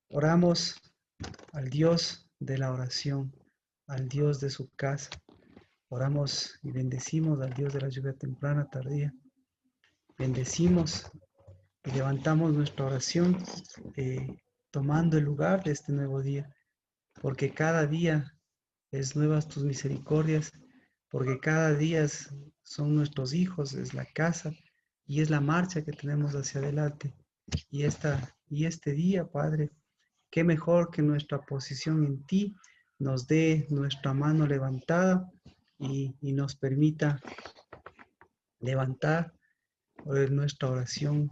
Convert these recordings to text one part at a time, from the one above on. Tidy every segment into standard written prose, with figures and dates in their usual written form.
Oramos al Dios de la oración, al Dios de su casa. Oramos y bendecimos al Dios de la lluvia temprana, tardía. Bendecimos y levantamos nuestra oración tomando el lugar de este nuevo día, porque cada día es nuevas tus misericordias, porque cada día son nuestros hijos, es la casa y es la marcha que tenemos hacia adelante. Y este día, Padre, qué mejor que nuestra posición en ti nos dé nuestra mano levantada y nos permita levantar nuestra oración,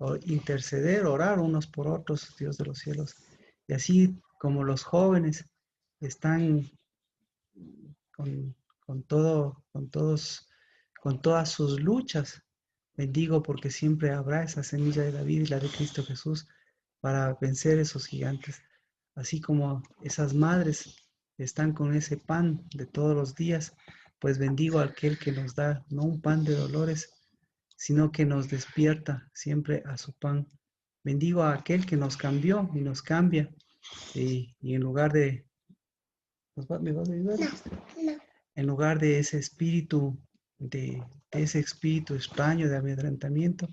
o interceder, orar unos por otros, Dios de los cielos. Y así como los jóvenes están con todas sus luchas, bendigo porque siempre habrá esa semilla de David y la de Cristo Jesús para vencer esos gigantes. Así como esas madres están con ese pan de todos los días, pues bendigo a aquel que nos da no un pan de dolores, sino que nos despierta siempre a su pan. Bendigo a aquel que nos cambió y nos cambia, y en lugar de... ¿Me vas a ayudar? No. En lugar de ese espíritu, de ese espíritu extraño de amedrentamiento,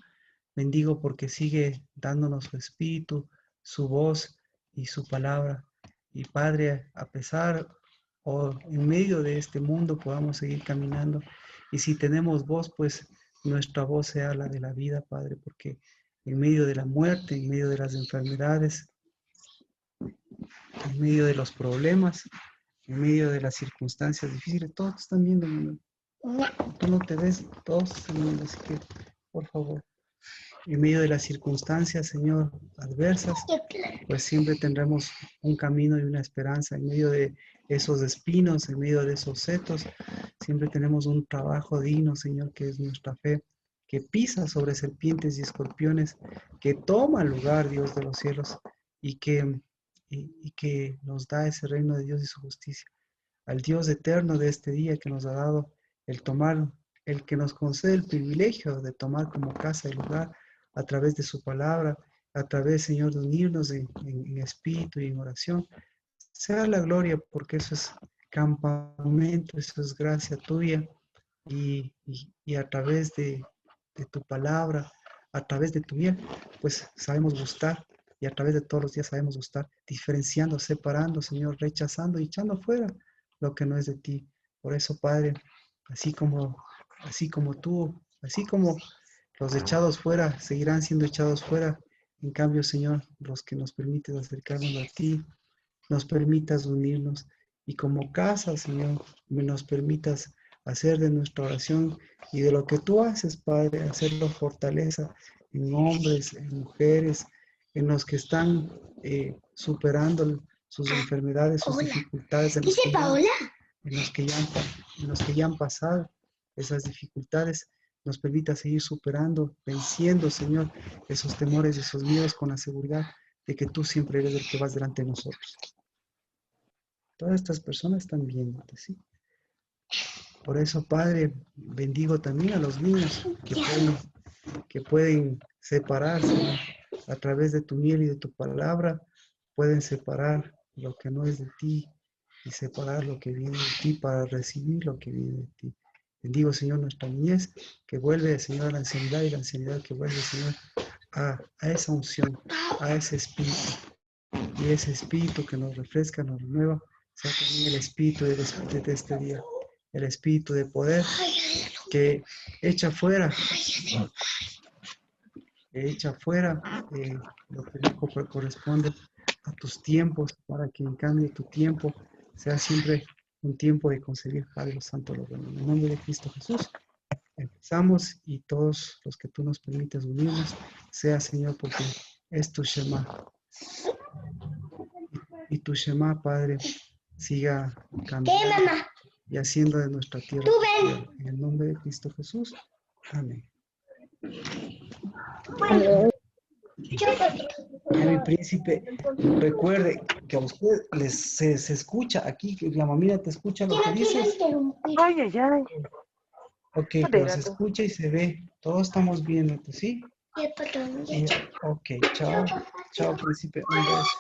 bendigo porque sigue dándonos su espíritu, su voz y su palabra. Y Padre, a pesar o en medio de este mundo podamos seguir caminando. Y si tenemos voz, pues nuestra voz sea la de la vida, Padre, porque en medio de la muerte, en medio de las enfermedades, en medio de los problemas, en medio de las circunstancias difíciles, todos te están viendo, mi amor. Tú no te ves, todos te están viendo, así que, por favor, en medio de las circunstancias, Señor, adversas, pues siempre tendremos un camino y una esperanza. En medio de esos espinos, en medio de esos setos, siempre tenemos un trabajo digno, Señor, que es nuestra fe, que pisa sobre serpientes y escorpiones, que toma lugar, Dios de los cielos, y que nos da ese reino de Dios y su justicia. Al Dios eterno de este día que nos ha dado el que nos concede el privilegio de tomar como casa el lugar a través de su palabra, a través, Señor, de unirnos en espíritu y en oración. Sea la gloria, porque eso es campamento, eso es gracia tuya, y a través de tu palabra, a través de tu miel, pues sabemos gustar, y a través de todos los días sabemos gustar, diferenciando, separando, Señor, rechazando y echando fuera lo que no es de ti. Por eso, Padre, así como tú, así como los echados fuera seguirán siendo echados fuera, en cambio, Señor, los que nos permites acercarnos a ti, nos permitas unirnos, y como casa, Señor, nos permitas hacer de nuestra oración y de lo que tú haces, Padre, hacerlo fortaleza en hombres, en mujeres, en los que están superando sus enfermedades, sus dificultades, en los que ya han pasado esas dificultades. Nos permita seguir superando, venciendo, Señor, esos temores y esos miedos con la seguridad de que tú siempre eres el que vas delante de nosotros. Todas estas personas están viéndote, ¿sí? Por eso, Padre, bendigo también a los niños que pueden separarse a través de tu miel y de tu palabra, pueden separar lo que no es de ti y separar lo que viene de ti para recibir lo que viene de ti. Bendigo, Señor, nuestra niñez, que vuelve, Señor, a la ancianidad, y la ancianidad que vuelve, Señor, a esa unción, a ese espíritu. Y ese espíritu que nos refresca, nos renueva, sea también el espíritu de este día, el espíritu de poder que echa fuera lo que no corresponde a tus tiempos, para que en cambio tu tiempo sea siempre un tiempo de concebir, Padre Santo, lo bueno. En el nombre de Cristo Jesús, empezamos, y todos los que tú nos permites unirnos, sea, Señor, porque es tu Shema. Y tu Shema, Padre, siga cambiando y haciendo de nuestra tierra. En el nombre de Cristo Jesús. Amén. Mi príncipe, recuerde que a usted se escucha aquí, que la mamita te escucha lo que dices. Ay, ay, ay. Ok, pero se escucha y se ve. Todos estamos viendo, ¿sí? Ok, chao. Chao, príncipe. Un beso.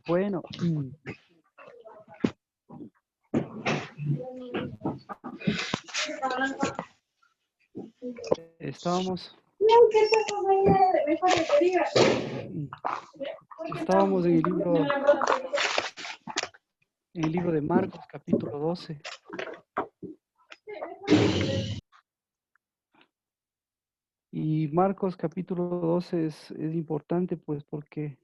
Bueno, estábamos, estábamos en el libro de Marcos, capítulo 12. Y Marcos, capítulo 12 es importante, pues, porque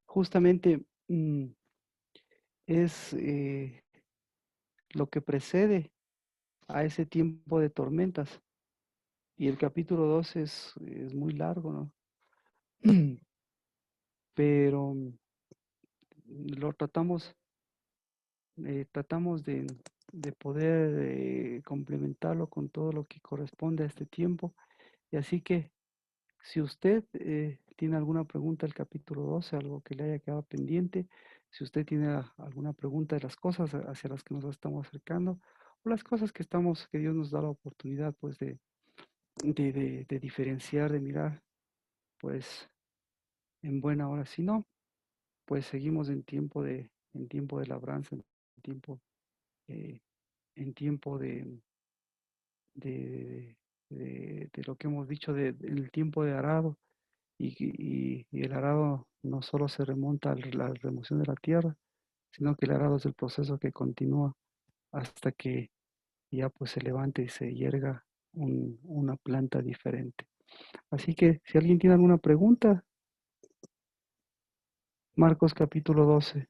justamente es lo que precede a ese tiempo de tormentas. Y el capítulo 12 es muy largo, ¿no? Pero lo tratamos de poder complementarlo con todo lo que corresponde a este tiempo. Y así que si usted tiene alguna pregunta del capítulo 12, algo que le haya quedado pendiente, si usted tiene alguna pregunta de las cosas hacia las que nos estamos acercando, o las cosas que Dios nos da la oportunidad, pues, de diferenciar, de mirar, pues, en buena hora. Si no, pues seguimos en tiempo de labranza, tiempo, eh, en tiempo de, de lo que hemos dicho, el tiempo de arado. Y el arado no solo se remonta a la remoción de la tierra, sino que el arado es el proceso que continúa hasta que ya pues se levante y se yerga una planta diferente. Así que si alguien tiene alguna pregunta, Marcos capítulo 12.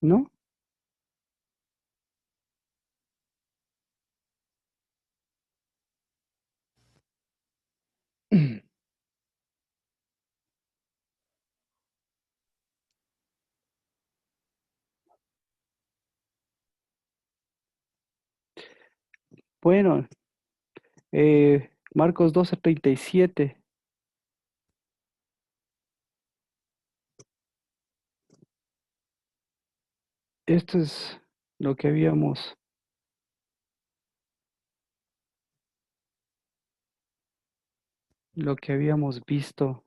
¿No? Bueno, Marcos 12:37. Esto es lo que habíamos, lo que habíamos visto,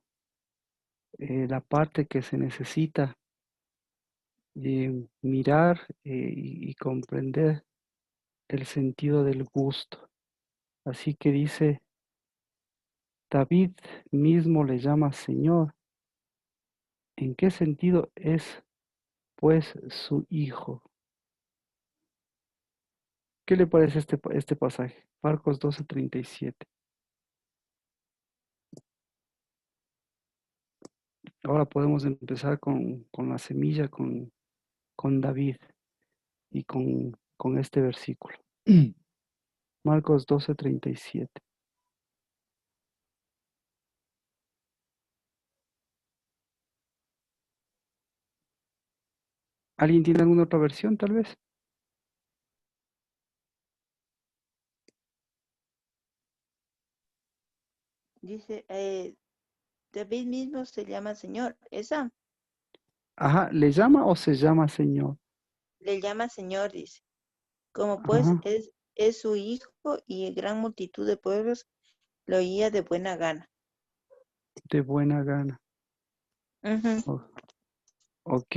la parte que se necesita mirar y comprender el sentido del gusto. Así que dice, David mismo le llama Señor. ¿En qué sentido es, pues, su hijo? ¿Qué le parece este pasaje? Marcos 12:37. Ahora podemos empezar con la semilla, con David y con este versículo. Marcos 12:37. ¿Alguien tiene alguna otra versión, tal vez? Dice, David mismo se llama Señor. Esa Ajá, ¿le llama o se llama Señor? le llama Señor, dice. Como pues Ajá, es su hijo y gran multitud de pueblos lo oía de buena gana. de buena gana. Ujú. O- ok,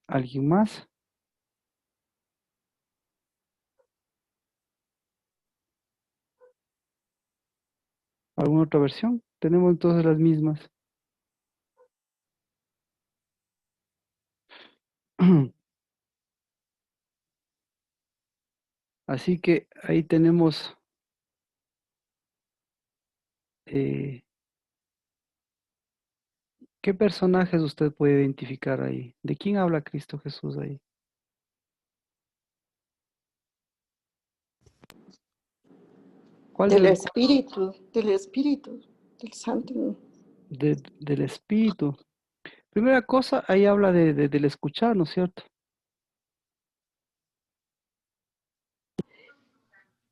¿alguien más? ¿Alguna otra versión? Tenemos entonces las mismas. Así que ahí tenemos, eh, ¿qué personajes usted puede identificar ahí? ¿De quién habla Cristo Jesús ahí? ¿Cuál Del Espíritu, del Santo. del Espíritu? Primera cosa, ahí habla del escuchar, ¿no es cierto?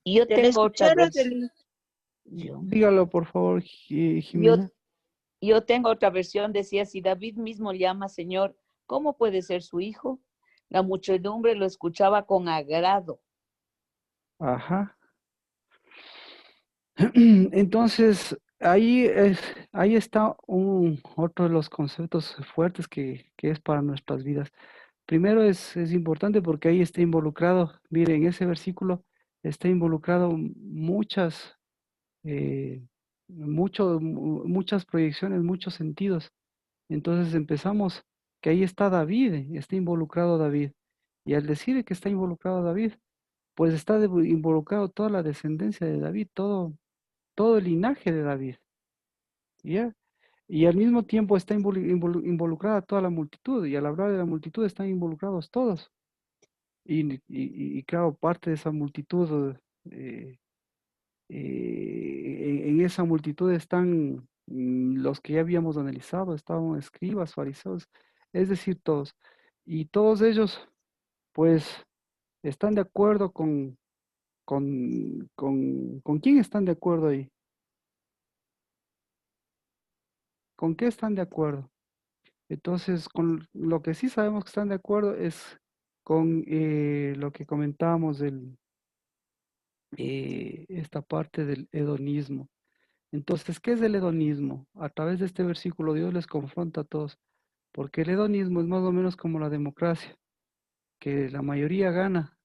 Yo ¿Del tengo otra escuchar o versión. Dígalo, por favor, Yo, Jimena. yo tengo otra versión, decía, si David mismo llama Señor, ¿cómo puede ser su hijo? La muchedumbre lo escuchaba con agrado. Ajá. Entonces, ahí está otro de los conceptos fuertes que es para nuestras vidas. Primero es importante porque ahí está involucrado, miren, en ese versículo está involucrado eh, muchas proyecciones, muchos sentidos. Entonces empezamos que ahí está David, está involucrado David. Y al decir que está involucrado David, pues está involucrado toda la descendencia de David, todo el linaje de David, ¿ya? Y al mismo tiempo está involucrada toda la multitud, y al hablar de la multitud están involucrados todos. Y claro, parte de esa multitud, en esa multitud están los que ya habíamos analizado, estaban escribas, fariseos, es decir, todos. Y todos ellos, pues, están de acuerdo ¿con quién están de acuerdo ahí? ¿Con qué están de acuerdo? Entonces, con lo que sí sabemos que están de acuerdo es con lo que comentábamos esta parte del hedonismo. Entonces, ¿qué es el hedonismo? A través de este versículo Dios les confronta a todos, porque el hedonismo es más o menos como la democracia, que la mayoría gana,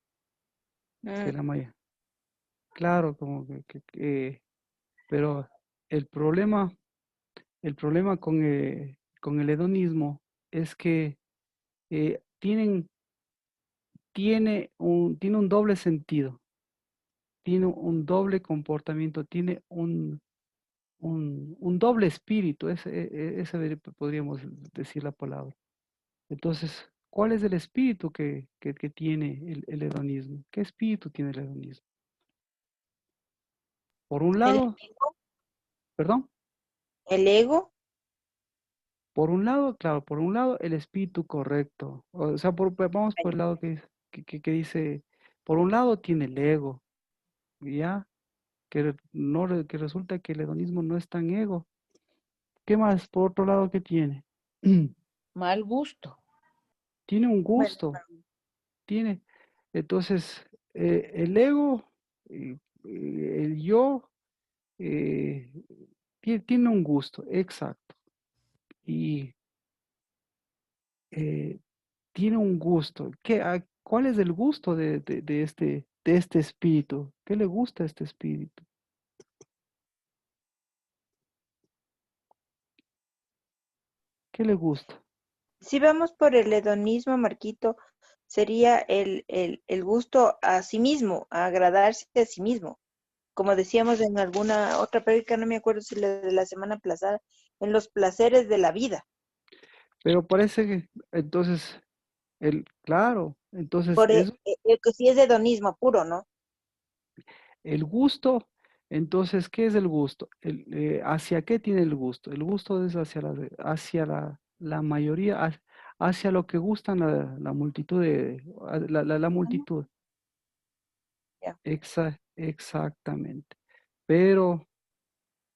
que la mayoría, claro, como pero el problema, el problema con el hedonismo es que tiene un doble sentido, tiene un doble comportamiento, tiene un doble espíritu, ese podríamos decir la palabra. Entonces, ¿cuál es el espíritu que tiene el hedonismo? ¿Qué espíritu tiene el hedonismo? Por un ¿El lado, ego? perdón, ¿El ego? por un lado, claro, por un lado el espíritu correcto. O sea, vamos por el lado que dice, por un lado tiene el ego, ¿ya? Que resulta que el hedonismo no es tan ego. ¿Qué más? Por otro lado, ¿qué tiene? Mal gusto. Tiene un Bueno, gusto, tiene. Entonces, el ego, el yo, eh, tiene un gusto, exacto. Y eh, tiene un gusto. ¿Cuál es el gusto de este espíritu? ¿Qué le gusta a este espíritu? ¿Qué le gusta? si vamos por el hedonismo, Marquito, sería el gusto a sí mismo, a agradarse a sí mismo. Como decíamos en alguna otra prédica, no me acuerdo si la de la semana pasada, en los placeres de la vida. Pero parece que entonces, claro, entonces Por que sí es hedonismo puro, ¿no? el gusto, entonces, ¿qué es el gusto? ¿Hacia qué tiene el gusto? El gusto es hacia la mayoría, hacia lo que gustan la multitud la Ujú. multitud. Ya. Exactamente. Pero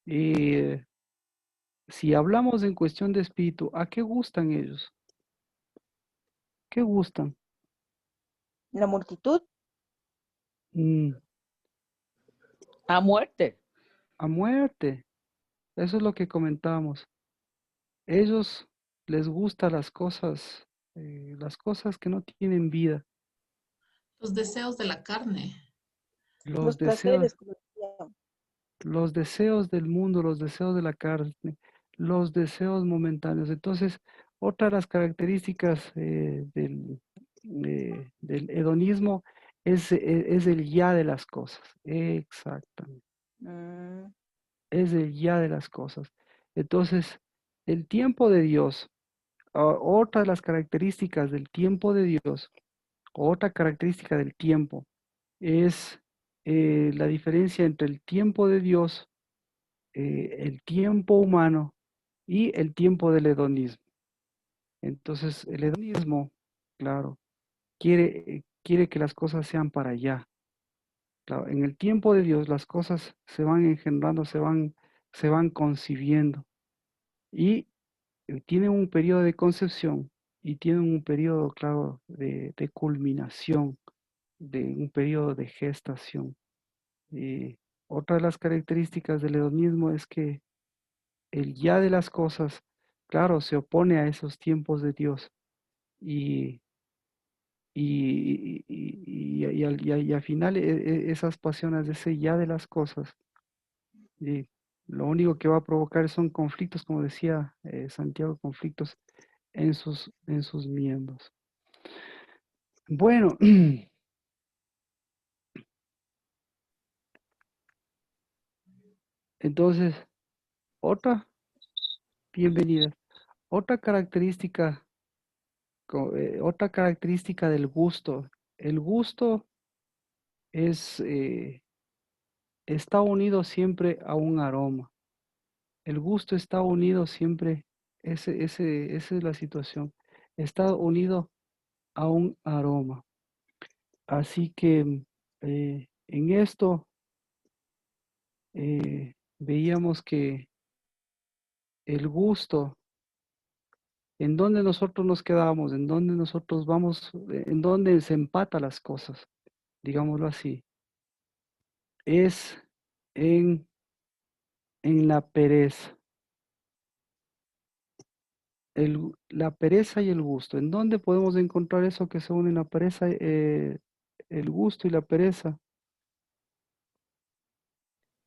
eh, si hablamos en cuestión de espíritu, ¿a qué gustan ellos? ¿Qué gustan? La multitud, Mm, A muerte. a muerte. Eso es lo que comentábamos. Ellos les gustan las cosas que no tienen vida, Los deseos de la carne. los los deseos, placeres, como decíamos. los deseos del mundo, los deseos de la carne, los deseos momentáneos. Entonces, otra de las características del hedonismo es el ya de las cosas. Exactamente. Mm, Es el ya de las cosas. Entonces, el tiempo de Dios, otra de las características del tiempo de Dios, otra característica del tiempo es la diferencia entre el tiempo de Dios, el tiempo humano y el tiempo del hedonismo. Entonces, el hedonismo, claro, quiere que las cosas sean para allá. Claro, en el tiempo de Dios las cosas se van engendrando, se van concibiendo y tienen un periodo de concepción y tienen un periodo, claro, de culminación, de un periodo de gestación. Otra de las características del hedonismo es que el ya de las cosas, claro, se opone a esos tiempos de Dios y, al final esas pasiones de ese ya de las cosas, lo único que va a provocar son conflictos, como decía Santiago, conflictos en sus miembros. Bueno, entonces, bienvenida. Otra característica del gusto. El gusto está unido siempre a un aroma. El gusto está unido siempre, esa es la situación. Está unido a un aroma. Así que en esto veíamos que el gusto, en donde nosotros nos quedamos, en donde nosotros vamos, en donde se empata las cosas, digámoslo así, es en la pereza. La pereza y el gusto. ¿En dónde podemos encontrar eso que se une la pereza, el gusto y la pereza?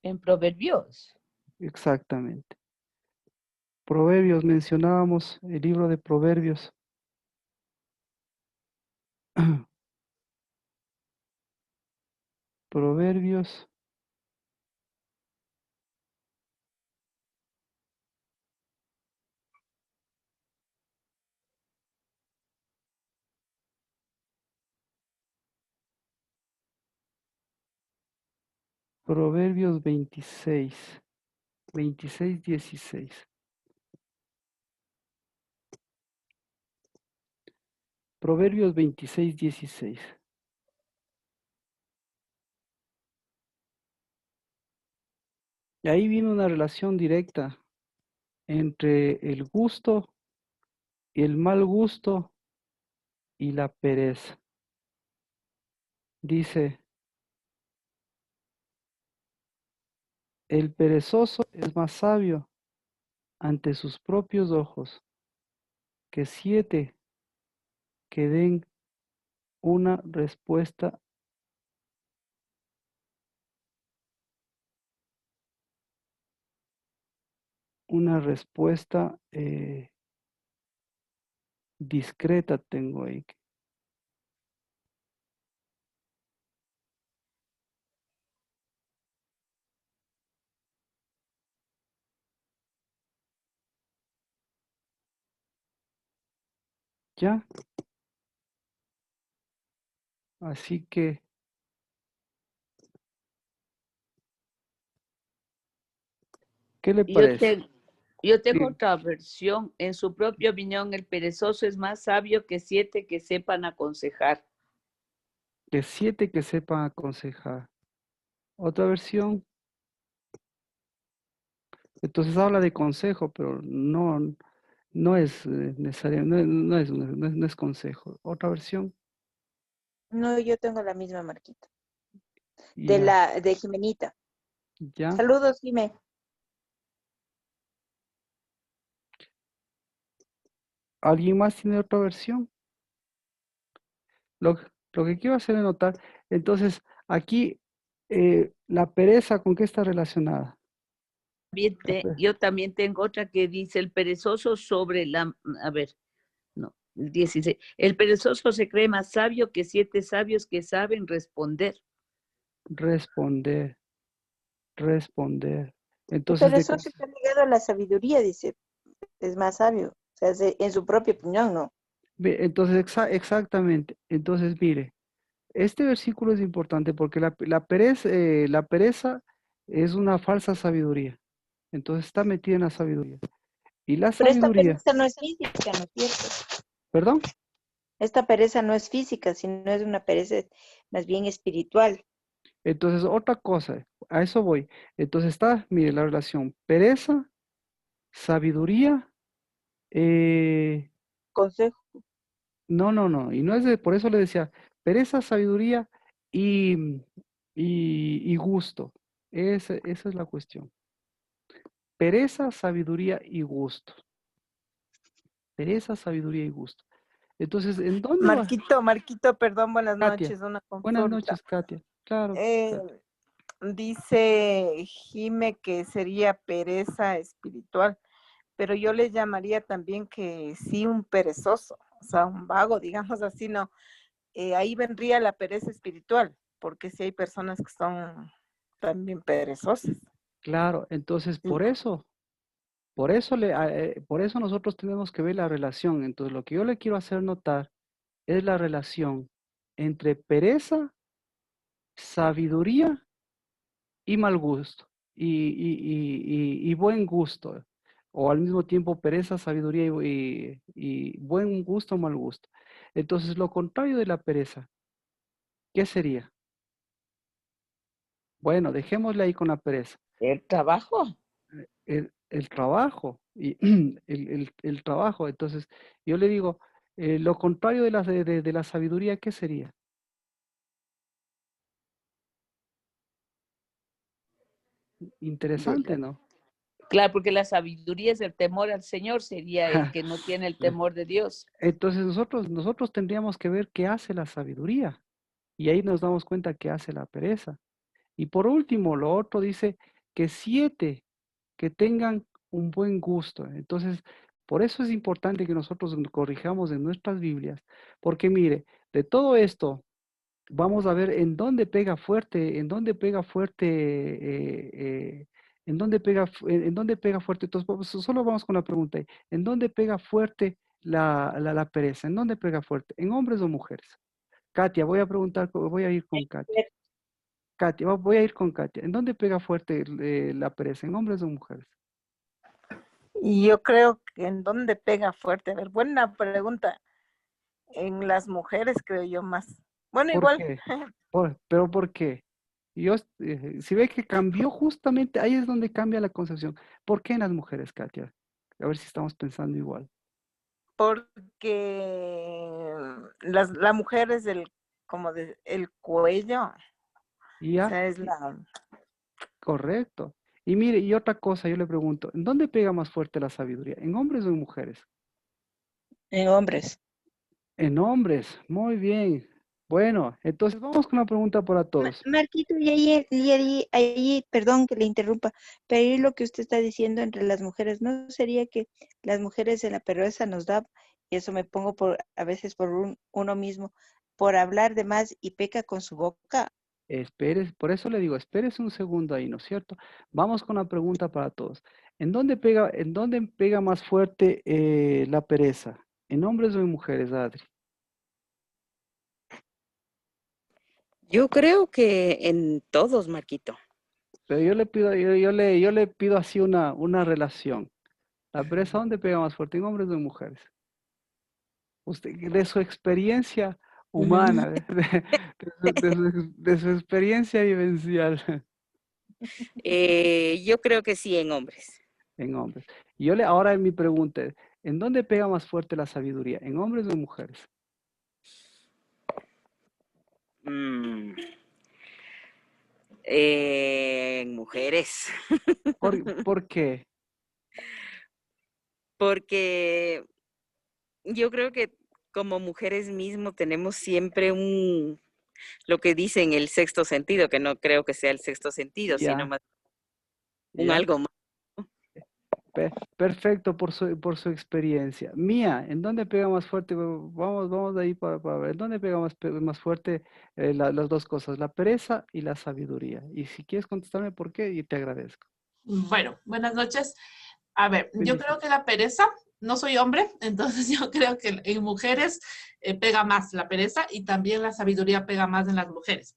En Proverbios. Exactamente. Proverbios, mencionábamos el libro de Proverbios. Proverbios. Proverbios 26, 16. Proverbios 26. Y ahí viene una relación directa entre el gusto, el mal gusto y la pereza. Dice, el perezoso es más sabio ante sus propios ojos que 7 que den una respuesta discreta tengo ahí. ¿Ya? Así que, ¿qué le Yo, parece? yo tengo Sí, otra versión. En su propia opinión, el perezoso es más sabio que 7 que sepan aconsejar. que 7 que sepan aconsejar. Otra versión, entonces habla de consejo, pero no es necesario, no es consejo. Otra versión, No, yo tengo la misma Marquito. ya, De Jimenita. ya. Saludos, Jimé. ¿Alguien más tiene otra versión? Lo, lo que quiero hacer es notar, entonces, aquí, la pereza, ¿con qué está relacionada? Yo también tengo otra que dice el perezoso sobre la... A ver, no, el 16. El perezoso se cree más sabio que 7 sabios que saben responder. Responder. El Entonces, perezoso está ligado a la sabiduría, dice. Es más sabio. O sea, en su propia opinión, ¿no? entonces exactamente. Entonces, mire, Este versículo es importante porque la pereza es una falsa sabiduría. Entonces está metida en la sabiduría. Y la Pero esta sabiduría, pereza no es física, ¿no es cierto? perdón, Esta pereza no es física, sino es una pereza más bien espiritual. entonces otra cosa, a eso voy. Entonces está, mire, la relación pereza, sabiduría, eh, Consejo. no, y no es de, por eso le decía, pereza, sabiduría y, y gusto. Esa es la cuestión. Pereza, sabiduría y gusto. Pereza, sabiduría y gusto. Entonces, ¿en dónde va? Marquito, perdón, buenas Katia. noches, una Buenas consulta. noches, Katia. Claro, Katia. Dice Jime que sería pereza espiritual, pero yo le llamaría también que sí un perezoso, o sea, un vago, digamos así, ¿no? Ahí vendría la pereza espiritual, porque sí hay personas que son también perezosas. Claro, entonces Sí. por eso nosotros tenemos que ver la relación. Entonces, lo que yo le quiero hacer notar es la relación entre pereza, sabiduría y mal gusto, y buen gusto, o al mismo tiempo pereza, sabiduría y buen gusto o mal gusto. Entonces, lo contrario de la pereza, ¿qué sería? Bueno, dejémosle ahí con la pereza. El trabajo. El trabajo, y el trabajo. Entonces, yo le digo, lo contrario de la sabiduría, ¿qué sería? Interesante, ¿no? Claro, porque la sabiduría es el temor al Señor, sería el que no tiene el temor de Dios. Entonces, nosotros tendríamos que ver qué hace la sabiduría, y ahí nos damos cuenta qué hace la pereza. Y por último, lo otro dice que 7 que tengan un buen gusto. Entonces, por eso es importante que nosotros corrijamos en nuestras Biblias, porque mire, de todo esto, vamos a ver en dónde pega fuerte. Entonces, solo vamos con la pregunta, ¿en dónde pega fuerte la pereza? ¿En dónde pega fuerte? ¿En hombres o mujeres? Katia, voy a ir con Katia. Katia, voy a ir con Katia. ¿En dónde pega fuerte la pereza? ¿En hombres o mujeres? Y yo creo que en dónde pega fuerte. A ver, buena pregunta. En las mujeres, creo yo más. Bueno, ¿Por igual. qué? ¿Pero por qué? Si ve que cambió justamente, ahí es donde cambia la concepción. ¿Por qué en las mujeres, Katia? A ver si estamos pensando igual. Porque la mujer es como el cuello, o Y ya, sea, es la... correcto. Y mire, y otra cosa, yo le pregunto, ¿en dónde pega más fuerte la sabiduría? ¿En hombres o en mujeres? En hombres. En hombres, muy bien. Bueno, entonces vamos con la pregunta para todos. Marquito, y ahí, perdón que le interrumpa, pero ahí lo que usted está diciendo entre las mujeres, ¿no sería que las mujeres en la pereza nos da, y eso me pongo a veces por uno mismo, por hablar de más y peca con su boca? Espere, por eso le digo, espérese un segundo ahí, ¿no es cierto? Vamos con la pregunta para todos. En dónde pega más fuerte la pereza? ¿En hombres o en mujeres, Adri? Yo creo que en todos, Marquito. Pero yo le pido así una relación. ¿La pereza dónde pega más fuerte? ¿En hombres o en mujeres? Usted, de su experiencia humana, de su experiencia vivencial Yo creo que sí en hombres. en hombres. Ahora mi pregunta es, ¿en dónde pega más fuerte la sabiduría? ¿En hombres o en mujeres? Mm, en mujeres. ¿Por qué? Porque yo creo que como mujeres mismo tenemos siempre lo que dicen el sexto sentido, que no creo que sea el sexto sentido, sino Ya, más un ya. algo más. Perfecto por su experiencia. Mía, ¿en dónde pega más fuerte? Vamos de ahí para ver. ¿En dónde pega más fuerte las dos cosas, la pereza y la sabiduría? Y si quieres contestarme por qué, y te agradezco. Bueno, buenas noches. A ver, yo creo Bendiciones. que la pereza no soy hombre, entonces yo creo que en mujeres pega más la pereza y también la sabiduría pega más en las mujeres.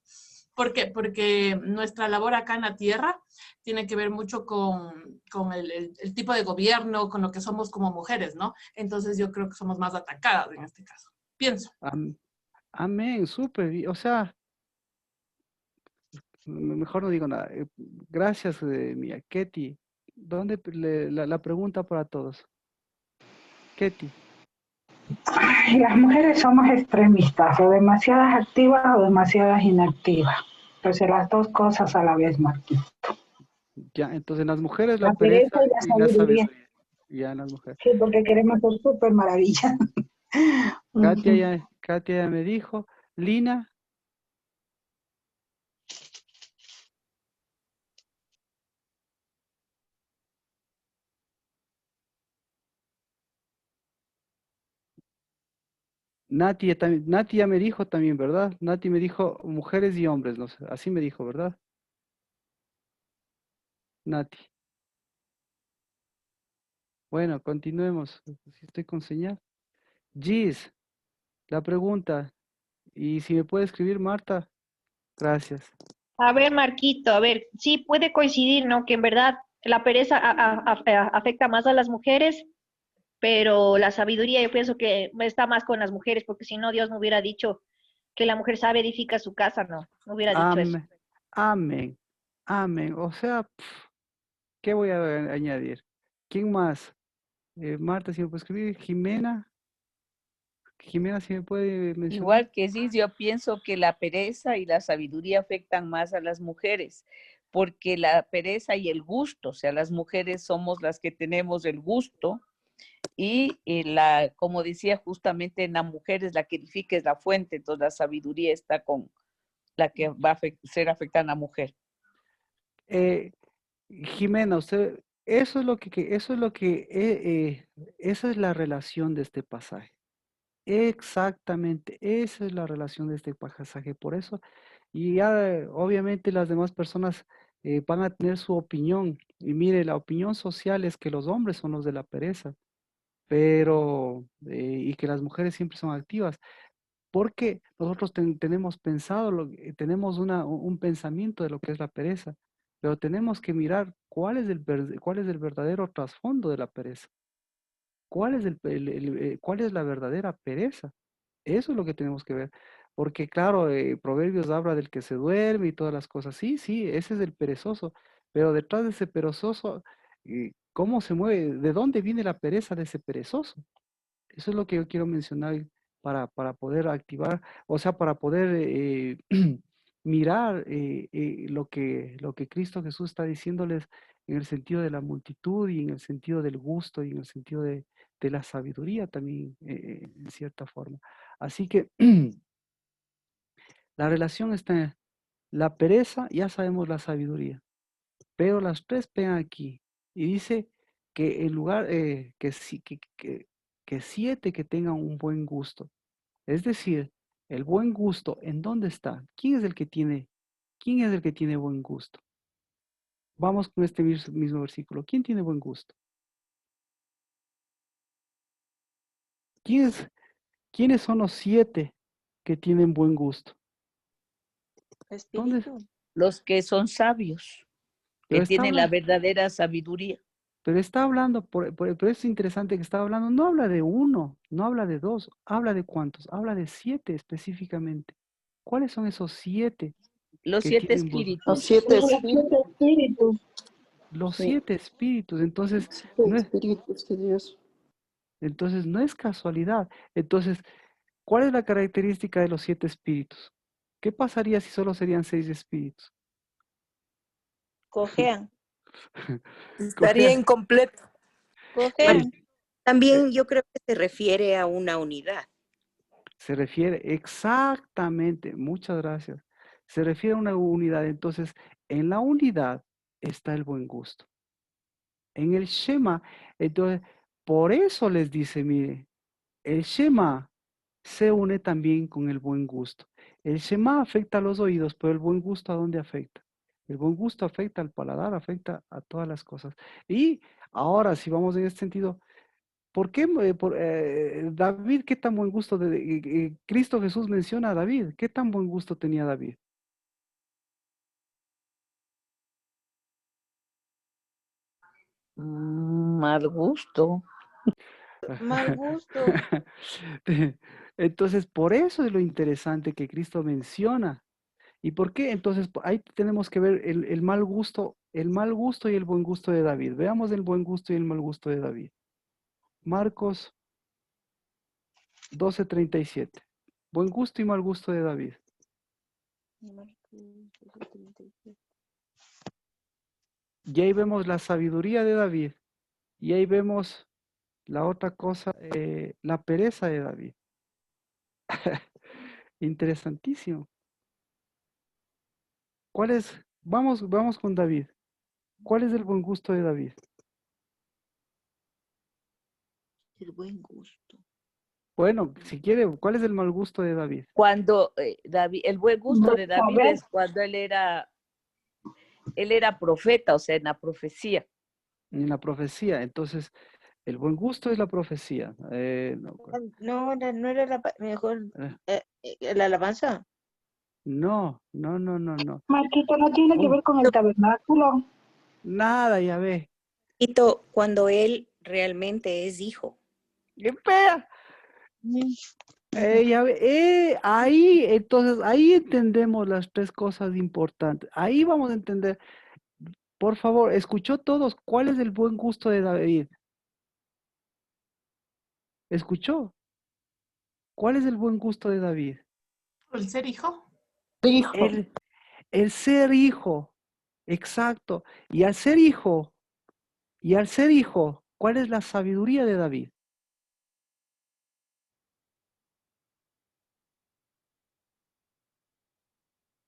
¿Por qué? Porque nuestra labor acá en la tierra tiene que ver mucho con el tipo de gobierno, con lo que somos como mujeres, ¿no? Entonces yo creo que somos más atacadas en este caso. Pienso. Amén, súper. O sea, mejor no digo nada. Gracias, mía. Ketty, ¿dónde la pregunta para todos? Ketty. Ay, las mujeres somos extremistas, o demasiadas activas o demasiadas inactivas. Pues las dos cosas a la vez, Marquín. Ya, entonces las mujeres la La pereza pereza y la y la sabiduría. sabiduría. Ya, las mujeres. Sí, porque queremos ser súper maravillas. Katia ya me dijo. Lina. Nati ya me dijo también, ¿verdad? Nati me dijo mujeres y hombres, no sé, así me dijo, ¿verdad? Nati. Bueno, continuemos. Si estoy con señal. Gis, la pregunta. Y si me puede escribir Marta, gracias. A ver, Marquito, a ver, sí puede coincidir, ¿no? Que en verdad la pereza afecta más a las mujeres, pero la sabiduría yo pienso que está más con las mujeres, porque si no, Dios no hubiera dicho que la mujer sabe edifica su casa, no, no hubiera dicho eso. Amén. Amén. Amén. O sea, ¿qué voy a añadir? ¿Quién más? Marta, si me puede escribir. Jimena. Jimena, si me puede mencionar. Igual que sí, yo pienso que la pereza y la sabiduría afectan más a las mujeres, porque la pereza y el gusto, o sea, las mujeres somos las que tenemos el gusto y como decía justamente, en la mujer es la que edifica, es la fuente, entonces la sabiduría está con la que va a ser afectada a la mujer. Jimena, usted, eso es lo esa es la relación de este pasaje. Exactamente, esa es la relación de este pasaje. Por eso, y ya obviamente las demás personas van a tener su opinión. Y mire, la opinión social es que los hombres son los de la pereza, pero, y que las mujeres siempre son activas. Porque nosotros tenemos pensado, tenemos un pensamiento de lo que es la pereza, pero tenemos que mirar cuál es el verdadero trasfondo de la pereza. ¿Cuál es cuál es la verdadera pereza? Eso es lo que tenemos que ver. Porque claro, Proverbios habla del que se duerme y todas las cosas. Sí, sí, ese es el perezoso. Pero detrás de ese perezoso, ¿cómo se mueve? ¿De dónde viene la pereza de ese perezoso? Eso es lo que yo quiero mencionar para poder activar, o sea, para poder mirar lo que Cristo Jesús está diciéndoles en el sentido de la multitud y en el sentido del gusto y en el sentido de la sabiduría también, en cierta forma. Así que la relación está en la pereza, ya sabemos la sabiduría, pero las tres pegan aquí. Y dice que en lugar, que 7 que tengan un buen gusto. Es decir, el buen gusto, ¿en dónde está? Quién es el que tiene buen gusto? Vamos con este mismo versículo. ¿Quién tiene buen gusto? ¿Quiénes son los 7 que tienen buen gusto? ¿Dónde? Espíritu. Los que son sabios, que Pero tienen la verdadera sabiduría. Pero está hablando, pero es interesante que está hablando, no habla de uno, no habla de dos, habla de cuántos, habla de 7 específicamente. ¿Cuáles son esos 7? Los que 7 tienen espíritus. Los 7 espíritus. Los Sí. 7 espíritus, entonces Los 7 no es, espíritus de Dios. entonces no es casualidad. Entonces, ¿cuál es la característica de los 7 espíritus? ¿Qué pasaría si solo serían 6 espíritus? Cojean. Estaría incompleto. Cojean. También yo creo que se refiere a una unidad. Se refiere exactamente, muchas gracias. Se refiere a una unidad. Entonces, en la unidad está el buen gusto. En el Shema, entonces, por eso les dice, mire, el Shema se une también con el buen gusto. El Shema afecta a los oídos, pero el buen gusto ¿a dónde afecta? El buen gusto afecta al paladar, afecta a todas las cosas. Y ahora, si vamos en este sentido, ¿Por qué David, qué tan buen gusto Cristo Jesús menciona a David? ¿Qué tan buen gusto tenía David? Mal gusto. Mal gusto. Entonces, por eso es lo interesante que Cristo menciona. ¿Y por qué? Entonces, ahí tenemos que ver el mal gusto y el buen gusto de David. Veamos el buen gusto y el mal gusto de David. Marcos 12:37. Buen gusto y mal gusto de David. Y ahí vemos la sabiduría de David. Y ahí vemos la otra cosa, la pereza de David. Interesantísimo. Vamos con David. ¿Cuál es el buen gusto de David? El buen gusto. Bueno, si quiere, ¿cuál es el mal gusto de David? Cuando David, el buen gusto de David saber. es cuando él era profeta, o sea, en la profecía. En la profecía. Entonces, el buen gusto es la profecía. No, no era mejor Eh, la alabanza. no. Marquito, no tiene que ver con el tabernáculo. Nada, ya ve. Cuando él realmente es hijo. Espera. Ya ve, entonces, ahí entendemos las tres cosas importantes. Ahí vamos a entender. Por favor, escuchó todos. ¿Cuál es el buen gusto de David? ¿Escuchó? ¿Cuál es el buen gusto de David? ¿El ser hijo? Hijo. El ser hijo. Exacto. Y al ser hijo, ¿cuál es la sabiduría de David?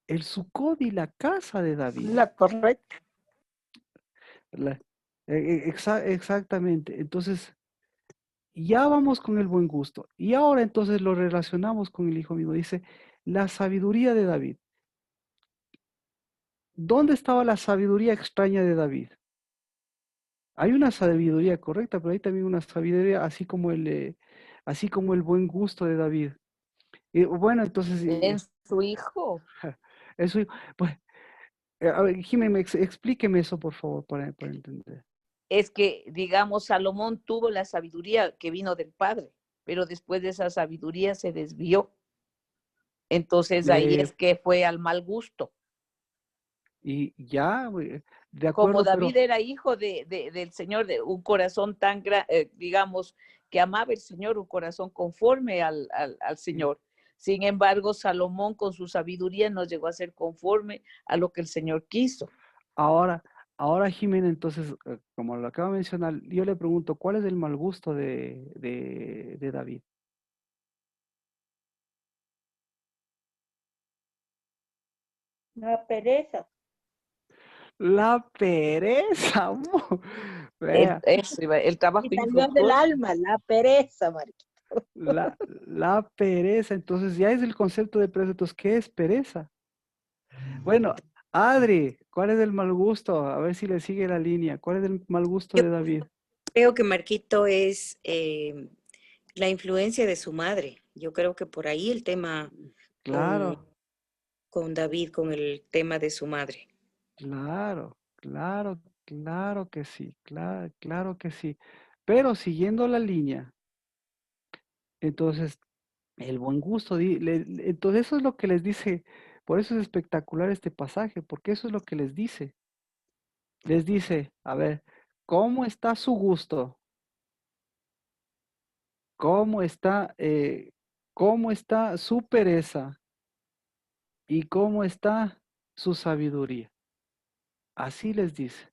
El Sucot y la casa de David. La correcta. Exactamente. Entonces, ya vamos con el buen gusto. Y ahora entonces lo relacionamos con el hijo mismo. Dice, la sabiduría de David. ¿Dónde estaba la sabiduría extraña de David? Hay una sabiduría correcta, pero hay también una sabiduría así como el buen gusto de David. Y bueno, entonces, En su hijo. eso, pues, a ver, Jimé, explíqueme eso, por favor, para entender. Es que, digamos, Salomón tuvo la sabiduría que vino del Padre, pero después de esa sabiduría se desvió. Entonces ahí es que fue al mal gusto. Y ya, de Como acuerdo, David era hijo del Señor, de un corazón tan, digamos, que amaba el Señor, un corazón conforme al Señor. Sin embargo, Salomón con su sabiduría no llegó a ser conforme a lo que el Señor quiso. Ahora, Jimena, entonces, como lo acabo de mencionar, yo le pregunto, ¿cuál es el mal gusto de David? La pereza. La pereza, vea. El trabajo Y salió del alma, la pereza, Marquito. La pereza, entonces ya es el concepto de pereza. Entonces, ¿qué es pereza? Bueno, Adri, ¿cuál es el mal gusto? A ver si le sigue la línea. ¿Cuál es el mal gusto de David? Creo que Marquito es la influencia de su madre. Yo creo que por ahí el tema Claro, con David, con el tema de su madre. claro que sí, claro que sí. Pero siguiendo la línea, entonces, el buen gusto, entonces eso es lo que les dice, por eso es espectacular este pasaje, porque eso es lo que les dice. Les dice, a ver, ¿cómo está su gusto? ¿Cómo está su pereza? ¿Y cómo está su sabiduría? Así les dice.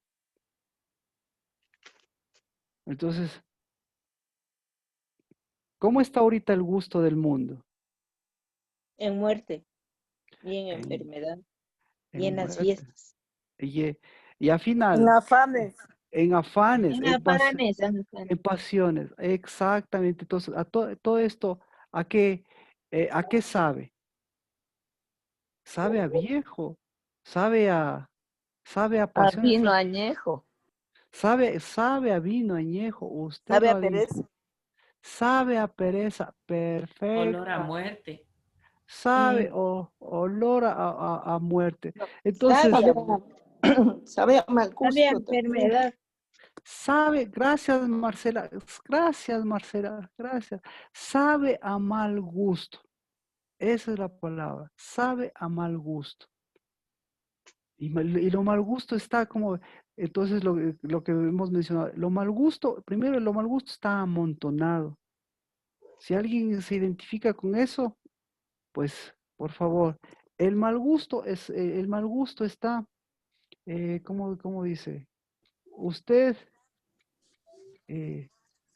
Entonces, ¿cómo está ahorita el gusto del mundo? En muerte y en En, enfermedad y en en las muerte. fiestas. Y al final, En afanes. en afanes, En en afanes, pasiones, exactamente. Entonces, todo esto, ¿a qué sabe? Sabe a viejo, sabe a A pasiones, vino añejo. sabe a vino añejo. Usted Sabe lo a ha dicho. pereza. Sabe a pereza, Olor a perfecto. muerte. Sabe olor a muerte. Entonces, Sabe a mal Sabe a gusto también. enfermedad. sabe, gracias Marcela, gracias. Sabe a mal gusto. Esa es la palabra, sabe a mal gusto. Y lo mal gusto está como, entonces lo que hemos mencionado, lo mal gusto, primero lo mal gusto está amontonado. Si alguien se identifica con eso, pues por favor, el mal gusto está, ¿cómo dice? Usted,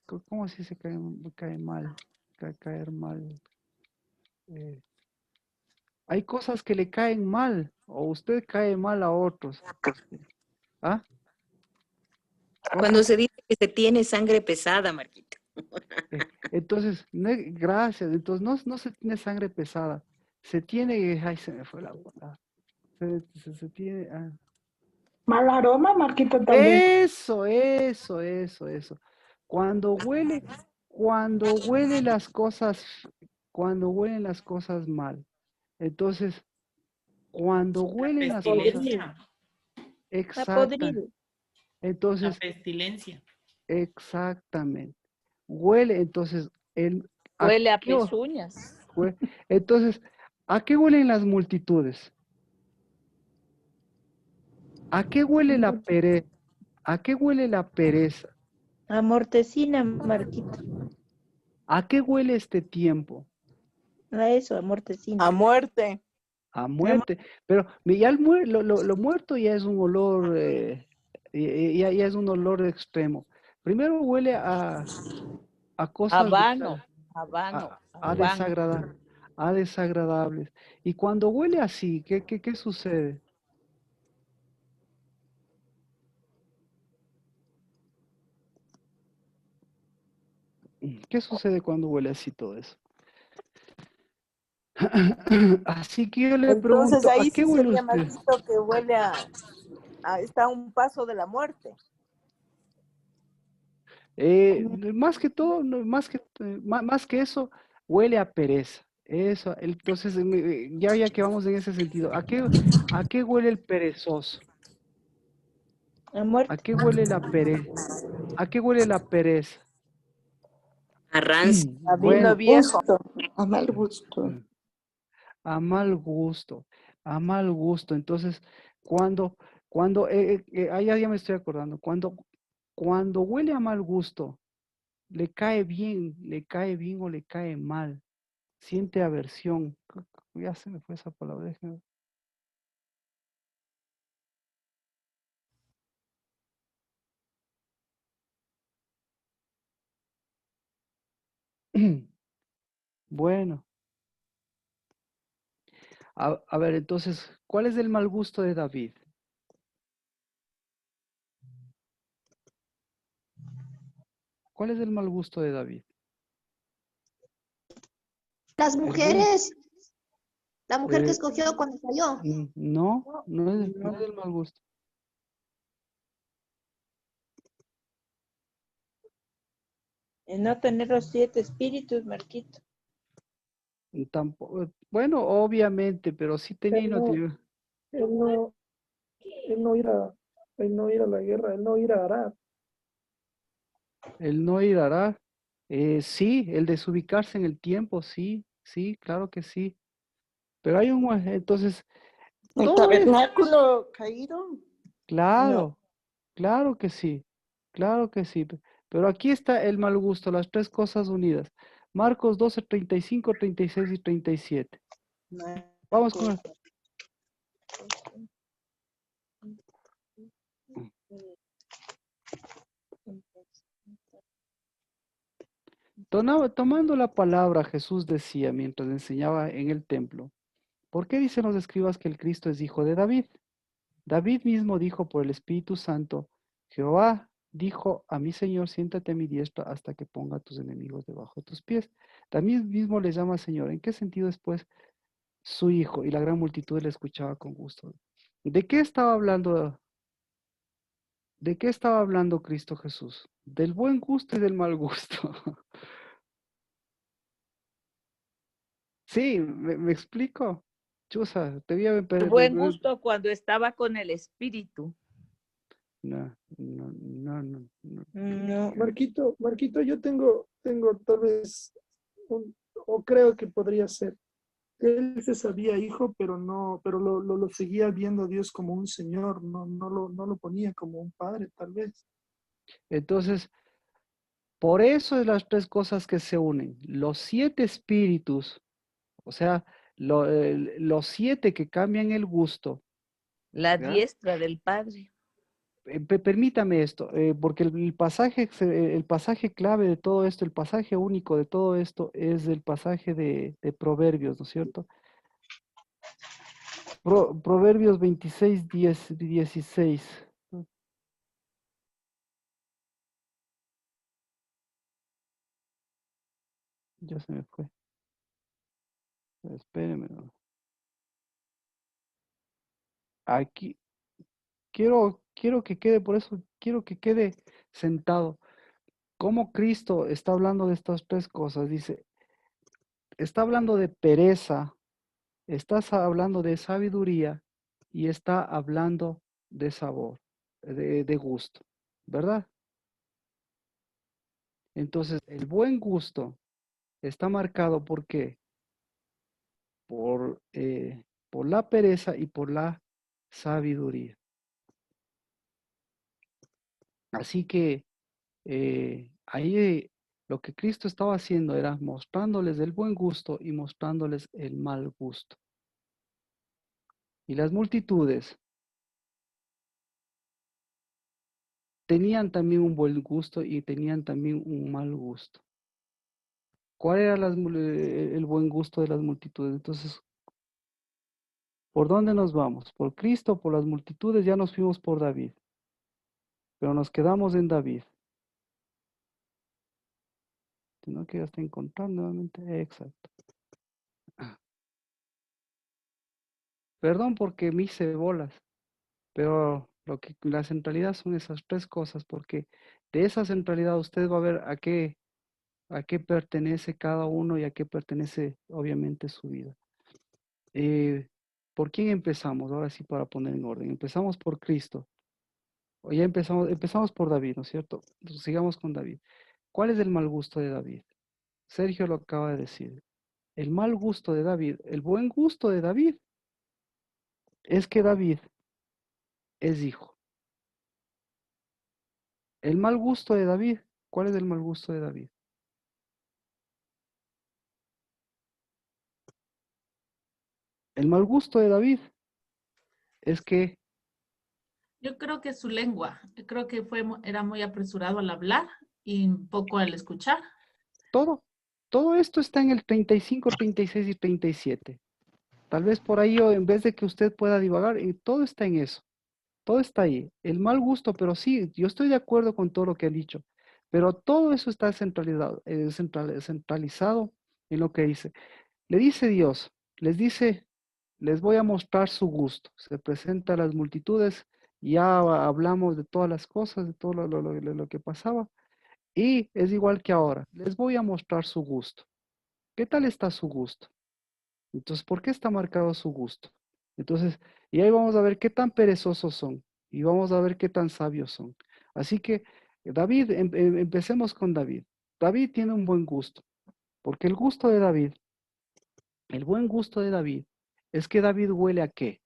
¿cómo se dice cae mal? Caer mal. Hay cosas que le caen mal, o usted cae mal a otros. ¿Ah? Cuando se dice que se tiene sangre pesada, Marquito. Entonces, gracias. Entonces, no se tiene sangre pesada. Se tiene, ay, se me fue la palabra. Se tiene. Mal aroma, Marquito, también. Eso. Cuando huele las cosas, cuando huelen las cosas mal. Entonces, cuando huelen las cosas. Pestilencia. Exacta. La Entonces, pestilencia. exactamente. Huele, entonces, Huele a pezuñas. Entonces, ¿a qué huelen las multitudes? ¿A qué huele la pereza? ¿A qué huele la pereza? A mortecina, Marquito. ¿A qué huele este tiempo? A eso, a mortecina. A muerte. A muerte. Pero ya lo muerto ya es un olor, ya es un olor extremo. Primero huele a cosas Habano. a desagradables. Y cuando huele así, ¿qué sucede? ¿Qué sucede cuando huele así todo eso? Así que yo le Entonces pregunto, ¿a ahí qué sí huele sería usted? Marquito que huele está a un paso de la muerte. Más que todo, más que eso, huele a pereza. Eso, entonces, ya que vamos en ese sentido, ¿a qué huele el perezoso? A muerte. ¿A qué huele la pereza? ¿A qué huele la pereza? A rancio. A vino viejo. A mal gusto. A mal gusto, a mal gusto. Entonces, ya me estoy acordando, cuando huele a mal gusto, le cae bien o le cae mal, siente aversión. Ya se me fue esa palabra. Déjame. Bueno, a ver, entonces, ¿cuál es el mal gusto de David? ¿Cuál es el mal gusto de David? Las mujeres, la mujer que Eh, escogió cuando salió. no es el mal gusto. En no tener los 7 espíritus, Marquito. Tampoco, bueno, obviamente, pero sí tenía y no tenía. Él no ir a la guerra, él no ir a Arad. El no ir a Arar. Sí, el desubicarse en el tiempo, sí, claro que sí. Pero hay entonces, ¿El todo es, tabernáculo caído? claro, claro que sí, Pero aquí está el mal gusto, las tres cosas unidas. Marcos 12, 35, 36 y 37. Vamos con el. Tomando la palabra, Jesús decía mientras enseñaba en el templo, ¿por qué dicen los escribas que el Cristo es hijo de David? David mismo dijo por el Espíritu Santo, Jehová dijo a mi Señor, siéntate a mi diestra hasta que ponga a tus enemigos debajo de tus pies. David mismo le llama Señor. ¿En qué sentido después su hijo? Y la gran multitud le escuchaba con gusto. ¿De qué estaba hablando? ¿De qué estaba hablando Cristo Jesús? Del buen gusto y del mal gusto. Sí, me explico. Chusa, te vi a El buen gusto cuando estaba con el espíritu. No, no, no, no, no. No. Marquito, yo tengo tal vez, o creo que podría ser. Él se sabía hijo, pero no, pero lo seguía viendo a Dios como un señor, no lo ponía como un padre, tal vez. Entonces, por eso es las tres cosas que se unen. Los 7 espíritus, o sea, los 7 que cambian el gusto. La ¿ya? diestra del Padre. Permítame esto, porque el pasaje clave de todo esto, el pasaje único de todo esto es el pasaje de Proverbios, ¿no es cierto? Proverbios 26, 10, 16. Ya se me fue. Espérenme. ¿no? Aquí, quiero que quede, por eso quiero que quede sentado. ¿Cómo Cristo está hablando de estas tres cosas? Dice, está hablando de pereza, está hablando de sabiduría y está hablando de sabor, de gusto, ¿verdad? Entonces, el buen gusto está marcado ¿por qué? Por la pereza y por la sabiduría. Así que ahí lo que Cristo estaba haciendo era mostrándoles el buen gusto y mostrándoles el mal gusto. Y las multitudes tenían también un buen gusto y tenían también un mal gusto. ¿Cuál era el buen gusto de las multitudes? Entonces, ¿por dónde nos vamos? ¿Por Cristo, por las multitudes? Ya nos fuimos por David, pero nos quedamos en David. ¿No que ya está encontrando nuevamente? Exacto. Perdón porque me hice bolas, pero la centralidad son esas tres cosas, porque de esa centralidad usted va a ver a qué pertenece cada uno y a qué pertenece obviamente su vida. ¿Por quién empezamos? Ahora sí, para poner en orden. Empezamos por Cristo. O ya empezamos por David, ¿no es cierto? Entonces, sigamos con David. ¿Cuál es el mal gusto de David? Sergio lo acaba de decir. El mal gusto de David, el buen gusto de David, es que David es hijo. El mal gusto de David, ¿cuál es el mal gusto de David? El mal gusto de David es que Yo creo que su lengua, yo creo que era muy apresurado al hablar y poco al escuchar. todo esto está en el 35, 36 y 37. Tal vez por ahí, o en vez de que usted pueda divagar, todo está en eso. Todo está ahí. El mal gusto, pero sí, yo estoy de acuerdo con todo lo que han dicho. Pero todo eso está centralizado en lo que dice. Le dice Dios, les voy a mostrar su gusto. Se presenta a las multitudes, ya hablamos de todas las cosas, de todo lo que pasaba. Y es igual que ahora, les voy a mostrar su gusto. ¿Qué tal está su gusto? Entonces, ¿por qué está marcado su gusto? Entonces, y ahí vamos a ver qué tan perezosos son y vamos a ver qué tan sabios son. Así que, David, empecemos con David. David tiene un buen gusto, porque el gusto de David, el buen gusto de David, es que David huele a qué?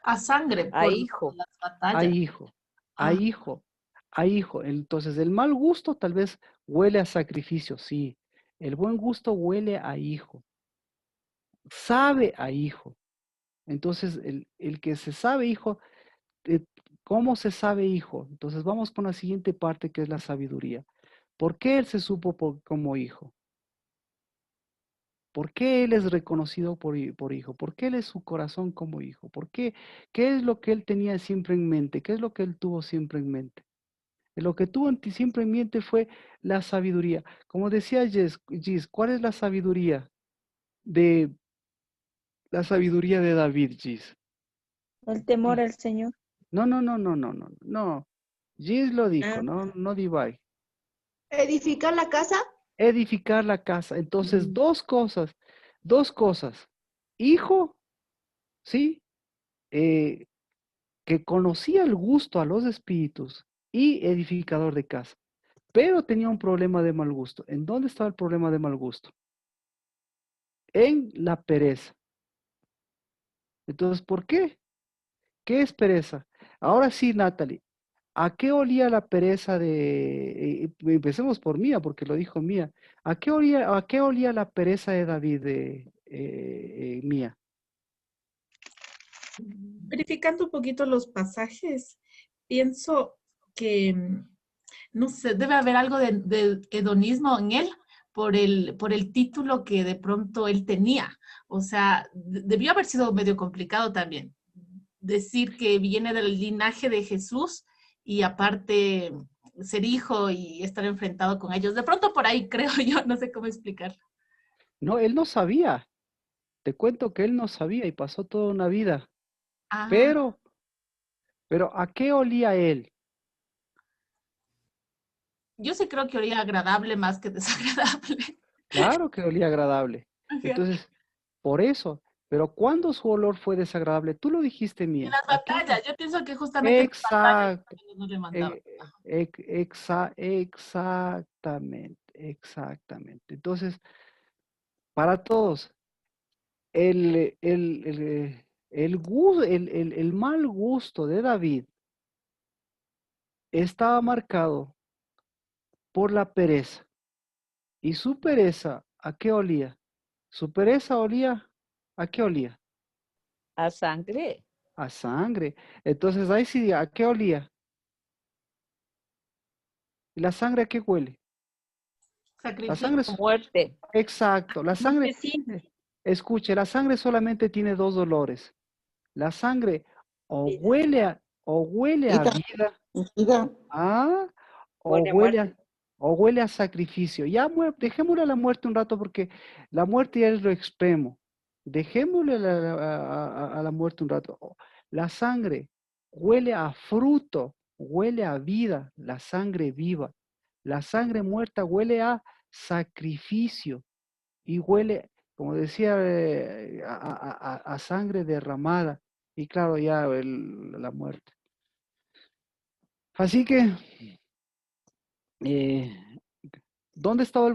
A sangre A por hijo. las A batallas. hijo, a hijo, a hijo. Entonces, el mal gusto tal vez huele a sacrificio, sí. El buen gusto huele a hijo, sabe a hijo. Entonces, el que se sabe hijo, ¿cómo se sabe hijo? Entonces, vamos con la siguiente parte que es la sabiduría. ¿Por qué él se supo como hijo? ¿Por qué él es reconocido por hijo? ¿Por qué él es su corazón como hijo? ¿Por qué? ¿Qué es lo que él tenía siempre en mente? ¿Qué es lo que él tuvo siempre en mente? Lo que tuvo siempre en mente fue la sabiduría. Como decía Gis, ¿cuál es de David, Gis? El temor al Señor. No. Gis lo dijo, Ah, no Divide. ¿Edificar la casa? edificar la casa. Entonces, dos cosas. Hijo, ¿sí? Que conocía el gusto a los espíritus y edificador de casa. Pero tenía un problema de mal gusto. ¿En dónde estaba el problema de mal gusto? En la pereza. Entonces, ¿por qué? ¿Qué es pereza? Ahora sí, Natalie, ¿a qué olía la pereza de... empecemos por Mía, porque lo dijo Mía. ¿A qué olía la pereza de David Mía? Verificando un poquito los pasajes, pienso que, no sé, debe haber algo de hedonismo en él por el título que de pronto él tenía. O sea, debió haber sido medio complicado también. Decir que viene del linaje de Jesús y aparte ser hijo y estar enfrentado con ellos. De pronto por ahí creo yo, no sé cómo explicarlo. No, él no sabía. Te cuento que él no sabía y pasó toda una vida. Ah, Pero ¿a qué olía él? yo sí creo que olía agradable más que desagradable. Claro que olía agradable. Ajá. Entonces, por eso. Pero ¿cuándo su olor fue desagradable? Tú lo dijiste, En Mía. las ¿A qué? batallas, yo pienso que justamente en las batallas Exacto. no le mandaban. Exactamente. Entonces, para todos, el mal gusto de David estaba marcado por la pereza. ¿Y su pereza a qué olía? Su pereza olía, ¿a qué olía? A sangre. A sangre. Entonces ahí sí, ¿a qué olía? ¿Y la sangre a qué huele? La Sacrificio. sangre, Muerte. exacto. La sangre, Sí. escuche, la sangre solamente tiene dos olores. La sangre o huele a vida, ¿ah? o Huele a huele muerte. a, o huele a sacrificio. Ya dejémosle a la muerte un rato porque la muerte ya es lo extremo. Dejémosle a la muerte un rato. La sangre huele a fruto, huele a vida, la sangre viva. La sangre muerta huele a sacrificio y huele, como decía, a sangre derramada. Y claro, ya la muerte. Así que, eh, ¿dónde estaba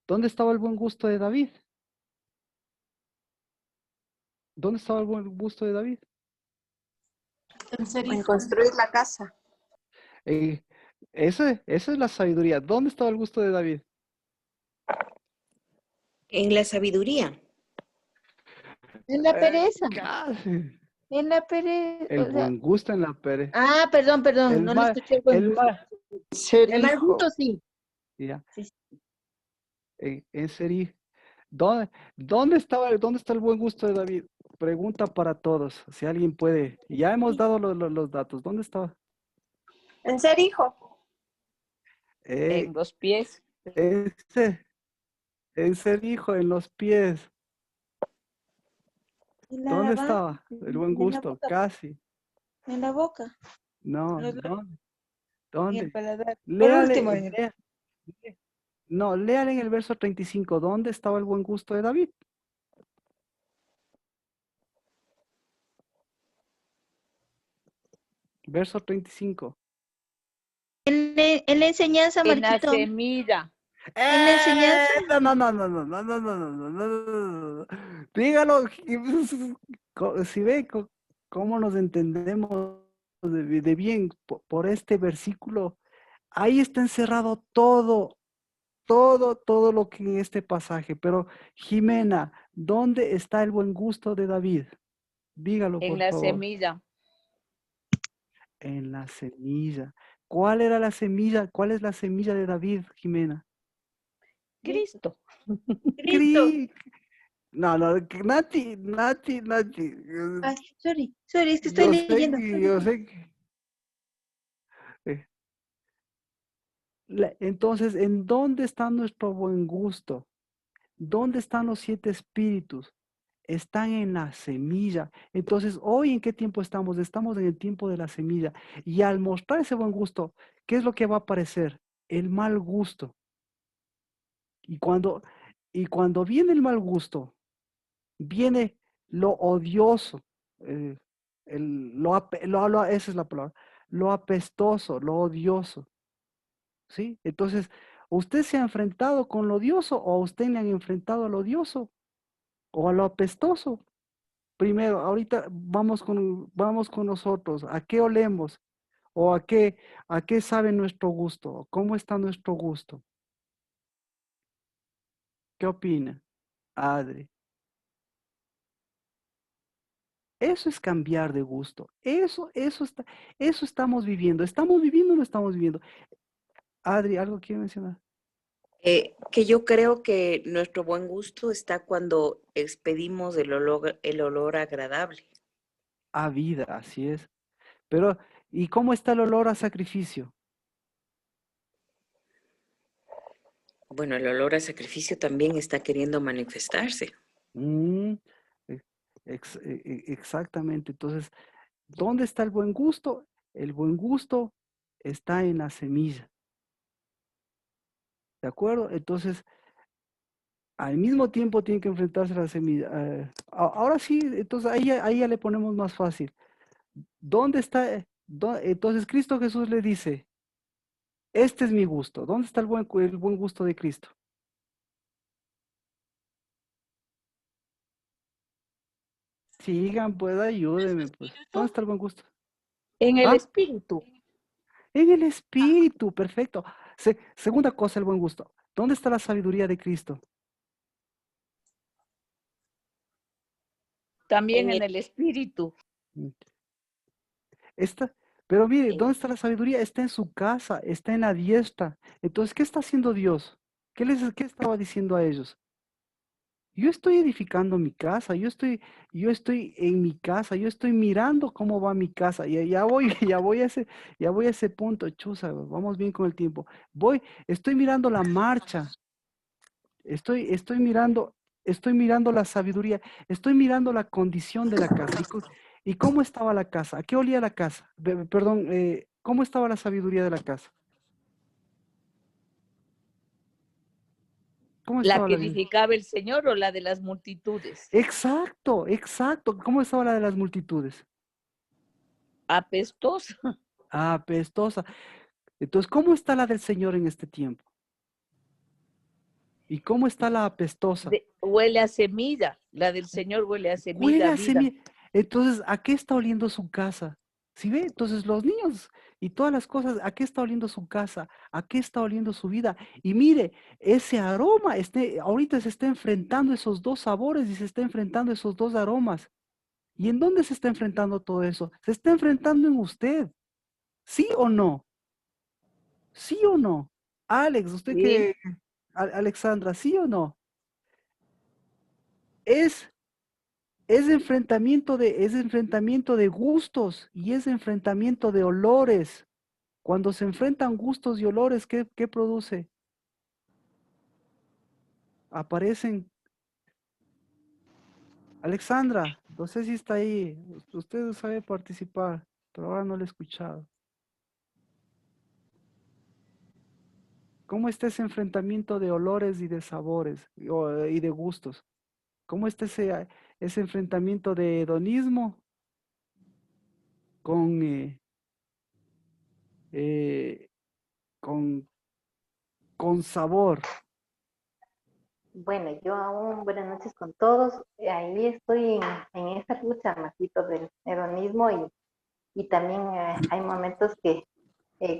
dónde estaba el buen gusto de David? ¿Dónde estaba el buen gusto de David? En ser En hijo. construir la casa. Esa es la sabiduría. ¿Dónde estaba el gusto de David? En la sabiduría. En la pereza. Casi. En la pereza. El buen gusto en la pereza. Ah, perdón, El no le mal, escuché el buen el gusto. mal, El mal gusto, sí. ya, Sí, en serio. ¿Dónde está el buen gusto de David? Pregunta para todos, si alguien puede. Ya hemos dado los datos. ¿Dónde estaba? En ser hijo. Eh, En los pies. en ser hijo, en los pies. en la ¿Dónde alabanza, estaba el buen en la gusto? boca. Casi. En la boca. No, En los labios, ¿dónde? en el ¿Dónde? paladar. Por Léale, último, no, léale en el verso 35. ¿Dónde estaba el buen gusto de David? Verso 35. en la enseñanza, En la Marquito. semilla. En la enseñanza. No. Dígalo. Si ve cómo nos entendemos de bien por este versículo, ahí está encerrado todo lo que en este pasaje. Pero, Jimena, ¿dónde está el buen gusto de David? Dígalo, En por la favor. semilla. En la semilla. ¿Cuál era la semilla? ¿Cuál es la semilla de David, Jimena? Cristo. Cristo. No, Nati. Ay, sorry, es que estoy leyendo. Yo sé que. Entonces, ¿en dónde está nuestro buen gusto? ¿Dónde están los 7 espíritus? Están en la semilla. Entonces, ¿hoy en qué tiempo estamos? Estamos en el tiempo de la semilla. Y al mostrar ese buen gusto, ¿qué es lo que va a aparecer? El mal gusto. Y cuando viene el mal gusto, viene lo odioso, esa es la palabra, lo apestoso, lo odioso, ¿sí? Entonces, ¿usted se ha enfrentado con lo odioso o a usted le han enfrentado al odioso o a lo apestoso? Primero, ahorita vamos con nosotros, ¿a qué olemos? ¿O a qué sabe nuestro gusto? ¿Cómo está nuestro gusto? ¿Qué opina, Adri? Eso es cambiar de gusto. Eso estamos viviendo. ¿Estamos viviendo o no estamos viviendo? Adri, ¿algo quiere mencionar? Que yo creo que nuestro buen gusto está cuando expedimos el olor agradable. A vida, así es. Pero, ¿y cómo está el olor a sacrificio? Bueno, el olor a sacrificio también está queriendo manifestarse. Mm, exactamente. Entonces, ¿dónde está el buen gusto? El buen gusto está en la semilla. ¿De acuerdo? Entonces, al mismo tiempo tiene que enfrentarse a la semilla. Ahora sí, entonces ahí ya le ponemos más fácil. ¿Dónde está? Entonces Cristo Jesús le dice, este es mi gusto. ¿Dónde está el buen gusto de Cristo? Sigan, pues ayúdenme, pues. ¿Dónde está el buen gusto? En el ¿Ah? espíritu. En el espíritu, perfecto. Segunda cosa, el buen gusto. ¿Dónde está la sabiduría de Cristo? También en el espíritu. Pero mire, ¿dónde está la sabiduría? Está en su casa, está en la diestra. Entonces, ¿qué está haciendo Dios? ¿Qué estaba diciendo a ellos? Yo estoy edificando mi casa, yo estoy en mi casa, yo estoy mirando cómo va mi casa. Ya voy, ya voy a ese punto, chuza, vamos bien con el tiempo. Estoy mirando la marcha, estoy mirando la sabiduría, estoy mirando la condición de la casa. ¿Y cómo estaba la casa? ¿A qué olía la casa? Perdón, ¿cómo estaba la sabiduría de la casa? ¿Cómo ¿La estaba que la vida? edificaba el Señor o la de las multitudes? Exacto, exacto. ¿Cómo estaba la de las multitudes? Apestosa. Apestosa. Entonces, ¿cómo está la del Señor en este tiempo? ¿Y cómo está la apestosa? Huele a semilla. La del Señor huele a semilla, Huele a vida. semilla. Entonces, ¿a qué está oliendo su casa? ¿Sí ve? Entonces, los niños y todas las cosas, ¿a qué está oliendo su casa? ¿A qué está oliendo su vida? Y mire, ese aroma, ahorita se está enfrentando esos dos sabores y se está enfrentando esos dos aromas. ¿Y en dónde se está enfrentando todo eso? Se está enfrentando en usted. ¿Sí o no? ¿Sí o no? Alex, usted Sí. Alexandra, ¿sí o no? Es enfrentamiento de gustos y es enfrentamiento de olores. Cuando se enfrentan gustos y olores, ¿qué produce? Aparecen. Alexandra, no sé si está ahí. Usted sabe participar, pero ahora no lo he escuchado. ¿Cómo está ese enfrentamiento de olores y de sabores y de gustos? ¿Cómo está ese enfrentamiento de hedonismo con, eh, con, con sabor? Bueno, yo aún, buenas noches con todos. Ahí estoy en esta lucha, Marquito, del hedonismo y también hay momentos que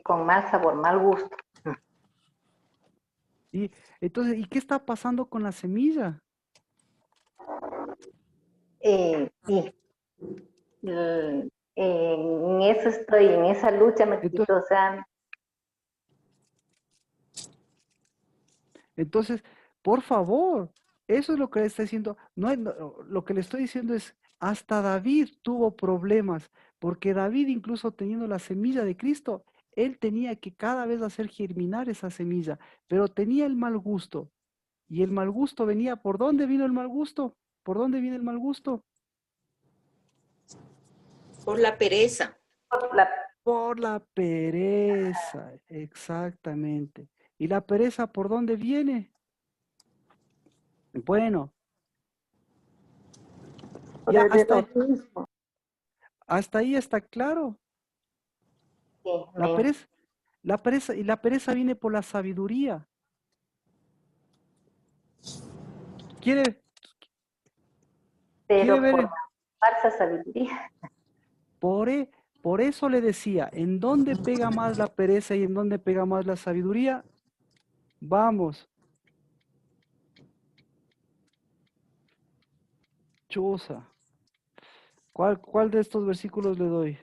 con mal sabor, mal gusto. Y entonces, ¿y qué está pasando con la semilla? Sí, en eso estoy, en esa lucha, Marquito, o sea. Entonces, por favor, eso es lo que le está diciendo. Lo que le estoy diciendo es, hasta David tuvo problemas, porque David, incluso teniendo la semilla de Cristo, él tenía que cada vez hacer germinar esa semilla, pero tenía el mal gusto. Y el mal gusto venía, ¿por dónde vino el mal gusto? ¿Por dónde viene el mal gusto? Por la pereza. Por la pereza, exactamente. ¿Y la pereza por dónde viene? Bueno, Por ya el hedonismo. hasta ahí está claro. Sí, La pereza, y la pereza viene por la sabiduría. ¿Quiere pero ver? por falsa sabiduría. Por eso le decía, ¿en dónde pega más la pereza y en dónde pega más la sabiduría? Vamos. Chuza. ¿Cuál de estos versículos le doy?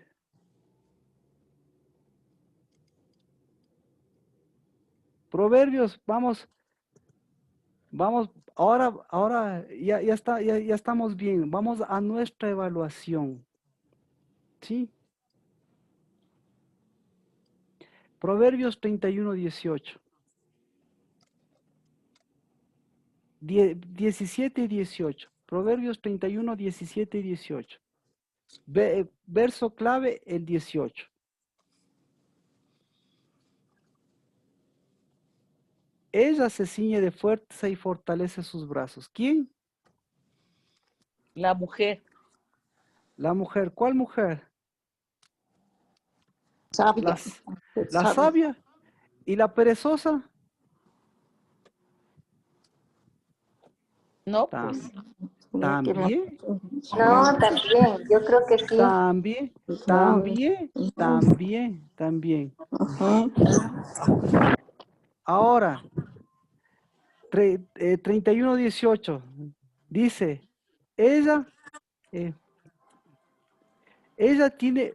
Proverbios, vamos, ahora ya estamos bien. Vamos a nuestra evaluación. ¿Sí? Proverbios 31, 18. 17 y 18. Proverbios 31, 17 y 18. Verso clave, el 18. Ella se ciñe de fuerza y fortalece sus brazos. ¿Quién? La mujer. La mujer. ¿Cuál mujer? Sabia. La sabia. ¿Y la perezosa? No, pues. También. No, también, yo creo que sí. También. Ahora, 31:18 dice, ella tiene,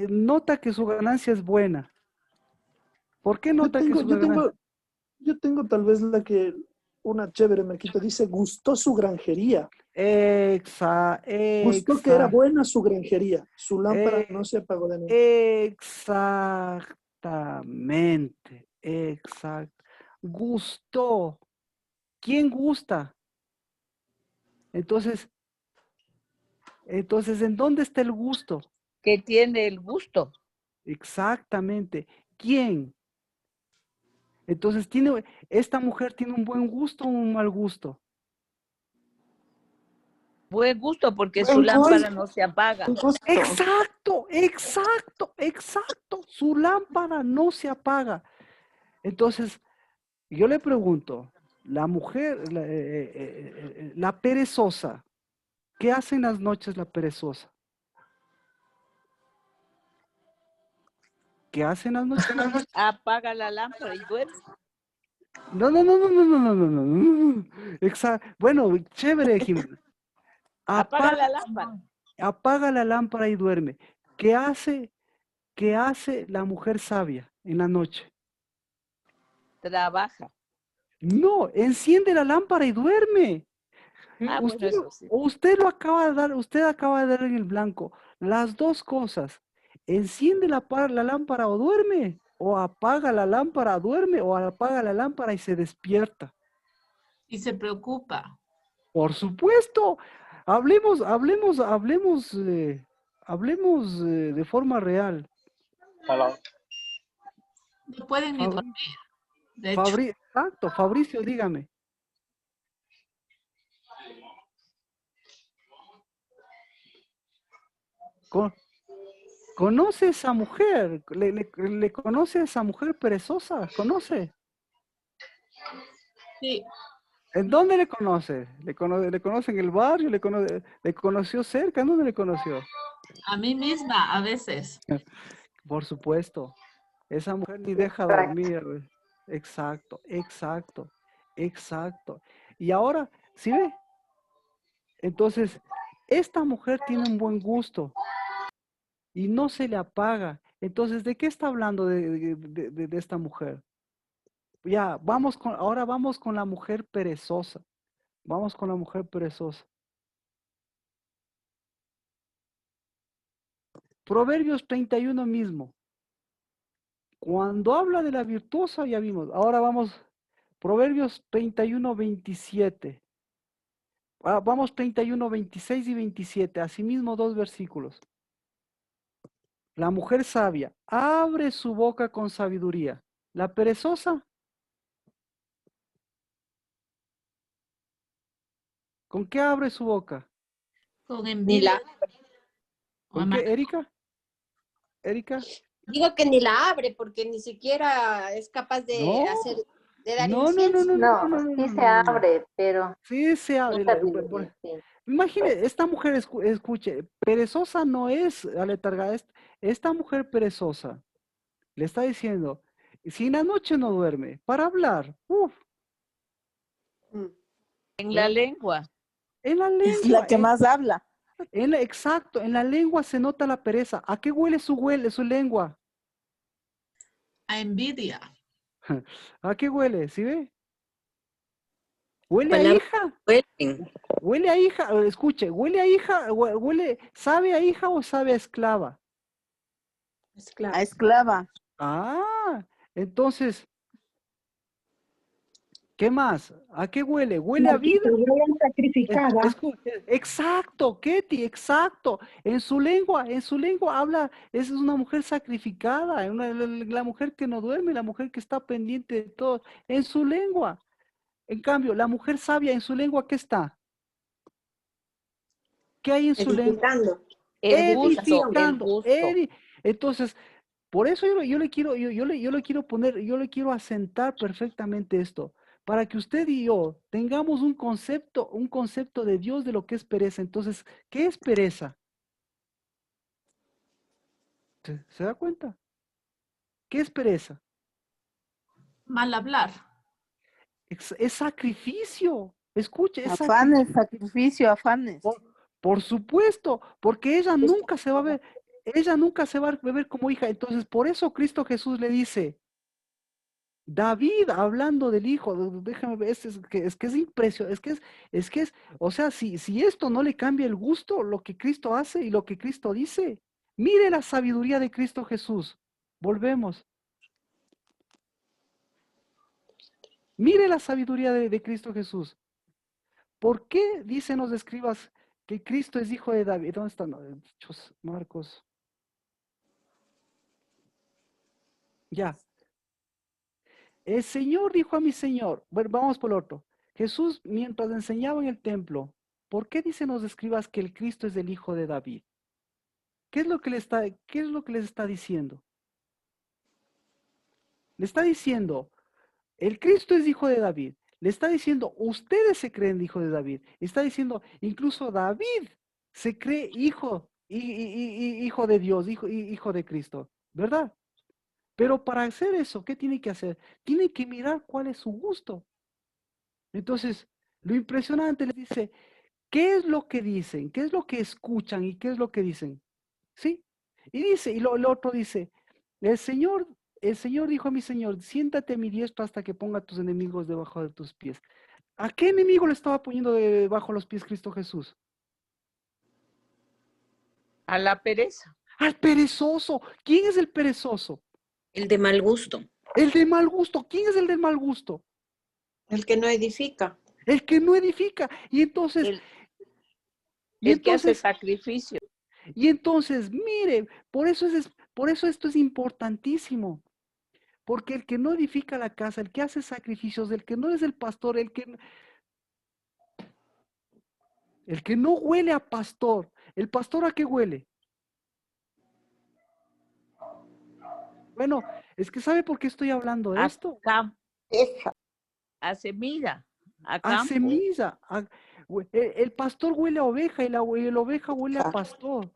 nota que su ganancia es buena. ¿Por qué nota que su ganancia? Yo tengo tal vez una chévere, Marquito, dice, gustó su granjería. Gustó que era buena su granjería. Su lámpara no se apagó de noche. Exactamente, exacto. Gustó. ¿Quién gusta? Entonces, ¿en dónde está el gusto? Que tiene el gusto. Exactamente. ¿Quién? Entonces, ¿esta mujer tiene un buen gusto o un mal gusto? Buen gusto, porque su lámpara no se apaga. Exacto. Su lámpara no se apaga. Entonces, yo le pregunto, la mujer, la perezosa, ¿qué hace en las noches la perezosa? ¿Qué hace en las noches? Apaga la lámpara y duerme. No. Exacto. Bueno, chévere, Jimena. Apaga la lámpara. Apaga la lámpara y duerme. ¿Qué hace la mujer sabia en la noche? Trabaja. No, enciende la lámpara y duerme. Bueno, eso sí. Usted acaba de dar en el blanco. Las dos cosas. Enciende la lámpara o duerme, o apaga la lámpara, duerme, o apaga la lámpara y se despierta. Y se preocupa. Por supuesto. Hablemos de forma real. No pueden ni dormir. De hecho. Exacto, Fabricio, dígame. ¿Conoce a esa mujer? ¿Le conoce a esa mujer perezosa? ¿Conoce? Sí. ¿En dónde le conoce? ¿Le conoce en el barrio? ¿Le conoció cerca? ¿En dónde le conoció? A mí misma, a veces. Por supuesto. Esa mujer ni deja dormir. Exacto. Y ahora, ¿sí ve? Entonces, esta mujer tiene un buen gusto y no se le apaga. Entonces, ¿de qué está hablando de esta mujer? Ya, ahora vamos con la mujer perezosa. Vamos con la mujer perezosa. Proverbios 31 mismo. Cuando habla de la virtuosa, ya vimos. Ahora vamos, Proverbios 31, 27. Vamos 31, 26 y 27. Asimismo, dos versículos. La mujer sabia abre su boca con sabiduría. La perezosa ¿Con qué abre su boca? Con Ni envidia. la, ¿Con qué, Erika? ¿Erika? digo que ni la abre porque ni siquiera es capaz de No, hacer, de dar no, no, no, incienso. no, no, no, No, no, no, sí no, se no, no, no. abre, pero Sí, se no abre. se diluye, sí. Imagine, esta mujer, escuche, perezosa no es aletargada. Esta mujer perezosa le está diciendo, si en la noche no duerme, para hablar, En la lengua. en la Es la lengua, que más habla. exacto, en la lengua se nota la pereza. ¿A qué huele su lengua? A envidia. ¿A qué huele? ¿Sí ve? Huele a Palabras hija. huelen. Huele a hija, escuche, huele a hija, ¿sabe a hija o sabe a esclava? A esclava. Ah, entonces, ¿qué más? ¿A qué huele? ¿Huele a vida? Marquito, huele a sacrificada. Exacto, Ketty, exacto. En su lengua habla, es una mujer sacrificada, la mujer que no duerme, la mujer que está pendiente de todo, en su lengua. En cambio, la mujer sabia, en su lengua, ¿qué está? ¿Qué hay en su lengua? Edificando. El gusto, el Edificando. gusto. Entonces, por eso yo le quiero poner, yo le quiero asentar perfectamente esto, para que usted y yo tengamos un concepto de Dios de lo que es pereza. Entonces, ¿qué es pereza? ¿Se da cuenta? ¿Qué es pereza? Mal hablar. Es sacrificio. Escuche, es Afanes, sacrificio. sacrificio, afanes. Por supuesto, porque ella nunca se va a ver, ella nunca se va a ver como hija. Entonces, por eso Cristo Jesús le dice, David hablando del hijo, déjame ver, es que es impresionante, o sea, si esto no le cambia el gusto, lo que Cristo hace y lo que Cristo dice, mire la sabiduría de Cristo Jesús. Volvemos. Mire la sabiduría de Cristo Jesús. ¿Por qué dicen los escribas que Cristo es hijo de David? ¿Dónde están? Marcos. Ya. El Señor dijo a mi Señor, bueno, vamos por el otro. Jesús, mientras enseñaba en el templo, ¿por qué dicen los escribas que el Cristo es el hijo de David? ¿Qué es lo que les está diciendo? Le está diciendo, el Cristo es hijo de David. Le está diciendo, ustedes se creen hijo de David. Está diciendo, incluso David se cree hijo de Dios, hijo de Cristo, ¿verdad? Pero para hacer eso, ¿qué tiene que hacer? Tiene que mirar cuál es su gusto. Entonces, lo impresionante les dice, ¿qué es lo que dicen? ¿Qué es lo que escuchan y qué es lo que dicen? ¿Sí? Y dice, y el otro dice, el Señor dijo a mi Señor, siéntate a mi diestra hasta que ponga a tus enemigos debajo de tus pies. ¿A qué enemigo le estaba poniendo debajo de los pies Cristo Jesús? A la pereza. Al perezoso. ¿Quién es el perezoso? El de mal gusto. El de mal gusto. ¿Quién es el de mal gusto? El que no edifica. El que no edifica. Y entonces... El que hace sacrificio. Y entonces, mire, por eso esto es importantísimo. Porque el que no edifica la casa, el que hace sacrificios, el que no es el pastor, el que no huele a pastor, ¿el pastor a qué huele? Bueno, es que ¿sabe por qué estoy hablando de esto? A semilla, a A campo. semilla. El pastor huele a oveja y la oveja huele a pastor.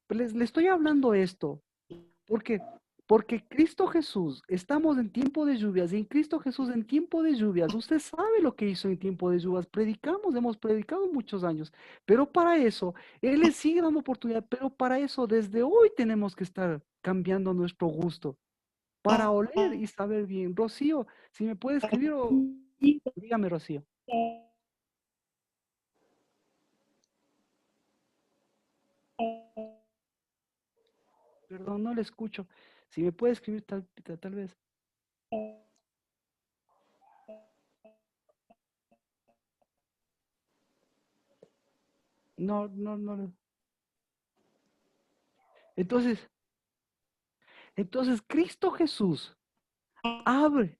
Le estoy hablando esto porque Cristo Jesús, estamos en tiempo de lluvias, y en Cristo Jesús en tiempo de lluvias, usted sabe lo que hizo en tiempo de lluvias, hemos predicado muchos años, pero para eso, Él le sigue dando oportunidad, pero para eso desde hoy tenemos que estar cambiando nuestro gusto, para oler y saber bien. Rocío, si me puede escribir dígame, Rocío. Perdón, no le escucho. Si me puede escribir tal vez. No. Entonces Cristo Jesús abre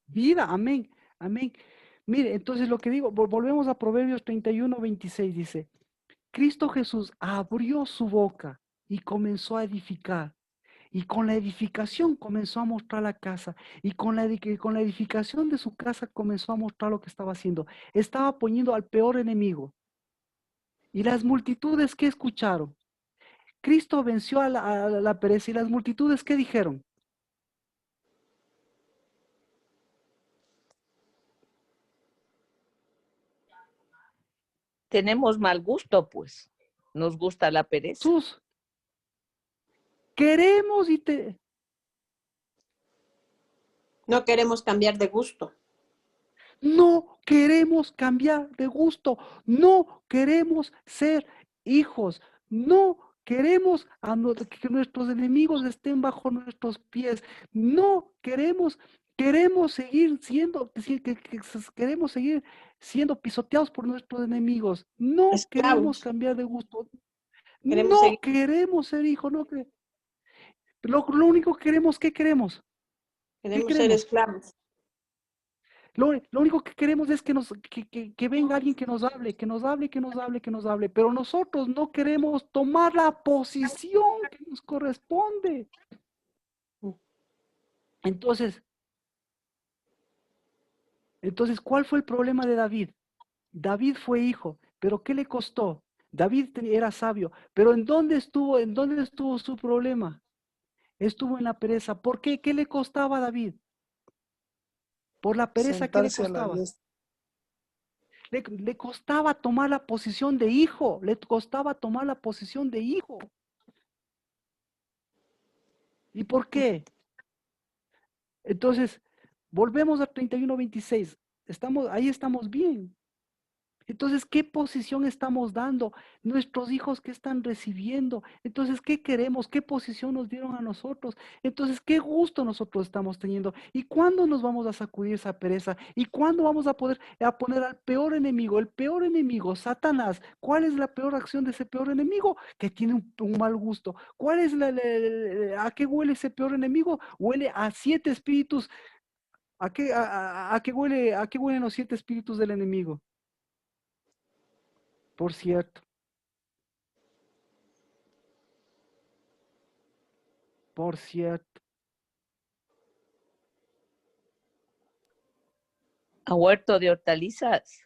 vida, amén. Mire, entonces lo que digo, volvemos a Proverbios 31:26, dice, Cristo Jesús abrió su boca y comenzó a edificar. Y con la edificación comenzó a mostrar la casa. Y con la edificación de su casa comenzó a mostrar lo que estaba haciendo. Estaba poniendo al peor enemigo. Y las multitudes, ¿qué escucharon? Cristo venció a la pereza. ¿Y las multitudes qué dijeron? Tenemos mal gusto, pues. Nos gusta la pereza. Queremos No queremos cambiar de gusto. No queremos cambiar de gusto. No queremos ser hijos. No queremos que nuestros enemigos estén bajo nuestros pies. No queremos seguir siendo, queremos seguir siendo pisoteados por nuestros enemigos. No queremos cambiar de gusto. No queremos ser hijos. Lo único que queremos, ¿qué queremos? Queremos ser esclavos. Lo único que queremos es que venga alguien que nos hable, pero nosotros no queremos tomar la posición que nos corresponde. Entonces, ¿cuál fue el problema de David? David fue hijo, pero ¿qué le costó? David era sabio, pero ¿en dónde estuvo su problema? Estuvo en la pereza. ¿Por qué? ¿Qué le costaba a David? Por la pereza, ¿qué le costaba? Le costaba tomar la posición de hijo, ¿Y por qué? Entonces, volvemos a 31:26. Ahí estamos bien. Entonces, ¿qué posición estamos dando? Nuestros hijos, ¿qué están recibiendo? Entonces, ¿qué queremos? ¿Qué posición nos dieron a nosotros? Entonces, ¿qué gusto nosotros estamos teniendo? ¿Y cuándo nos vamos a sacudir esa pereza? ¿Y cuándo vamos a poner al peor enemigo? El peor enemigo, Satanás. ¿Cuál es la peor acción de ese peor enemigo? Que tiene un mal gusto. ¿Cuál es a qué huele ese peor enemigo? Huele a 7 espíritus. ¿A qué huelen los 7 espíritus del enemigo? Por cierto. A huerto de hortalizas.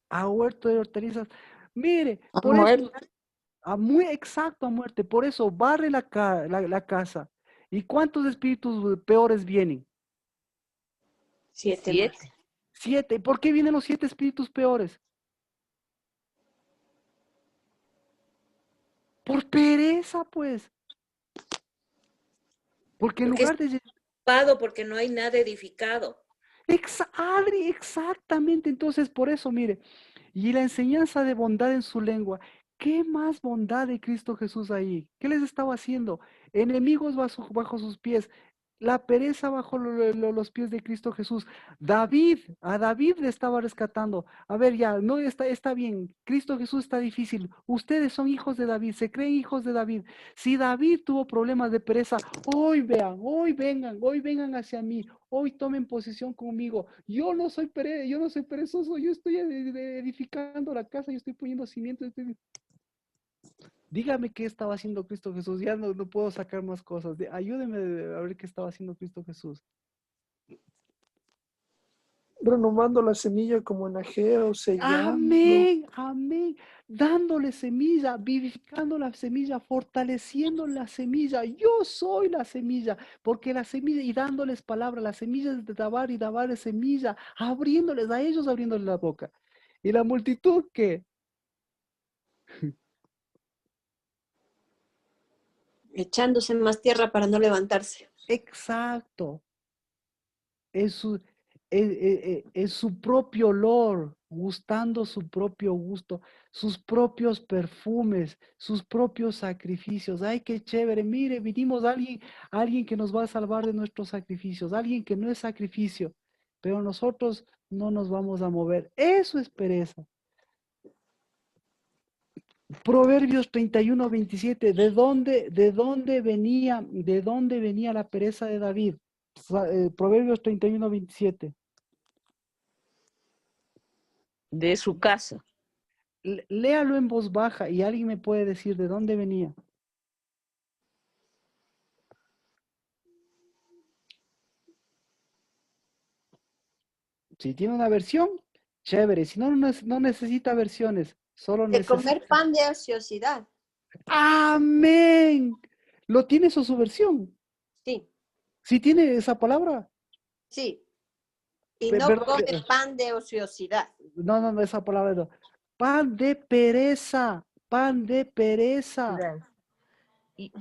A huerto de hortalizas. Mire, por eso, exacto, a muerte. Por eso barre la casa. ¿Y cuántos espíritus peores vienen? 7. 7. ¿Por qué vienen los 7 espíritus peores? Por pereza, pues. Porque en lugar de... Porque no hay nada edificado. Adri, exactamente. Entonces, por eso, mire, y la enseñanza de bondad en su lengua. ¿Qué más bondad de Cristo Jesús ahí? ¿Qué les estaba haciendo? Enemigos bajo sus pies. La pereza bajo los pies de Cristo Jesús. A David le estaba rescatando. A ver, ya, no está bien. Cristo Jesús está difícil. Ustedes son hijos de David, se creen hijos de David. Si David tuvo problemas de pereza, hoy vengan hacia mí. Hoy tomen posición conmigo. Yo no soy perezoso. Yo estoy edificando la casa, yo estoy poniendo cimientos. Dígame qué estaba haciendo Cristo Jesús. Ya no puedo sacar más cosas. Ayúdeme a ver qué estaba haciendo Cristo Jesús. Renovando la semilla como en Ageo, sellando. Amén. Dándole semilla, vivificando la semilla, fortaleciendo la semilla. Yo soy la semilla, porque la semilla, y dándoles palabra, la semilla es de Dabar y Dabar es semilla, abriéndoles la boca. ¿Y la multitud qué? Echándose más tierra para no levantarse. Exacto. Es su propio olor, gustando su propio gusto, sus propios perfumes, sus propios sacrificios. Ay, qué chévere. Mire, vinimos alguien que nos va a salvar de nuestros sacrificios, alguien que no es sacrificio, pero nosotros no nos vamos a mover. Eso es pereza. Proverbios 31:27. ¿De dónde venía la pereza de David? Proverbios 31:27. De su casa. Léalo en voz baja y alguien me puede decir de dónde venía. Si tiene una versión, chévere. Si no, no necesita versiones. Solo De comer necesita. pan de ociosidad. ¡Amén! ¿Lo tienes o su versión? Sí, ¿Sí tiene esa palabra? sí. Y no Perdón, come pan de ociosidad. no, esa palabra no. Pan de pereza, pan de pereza. Y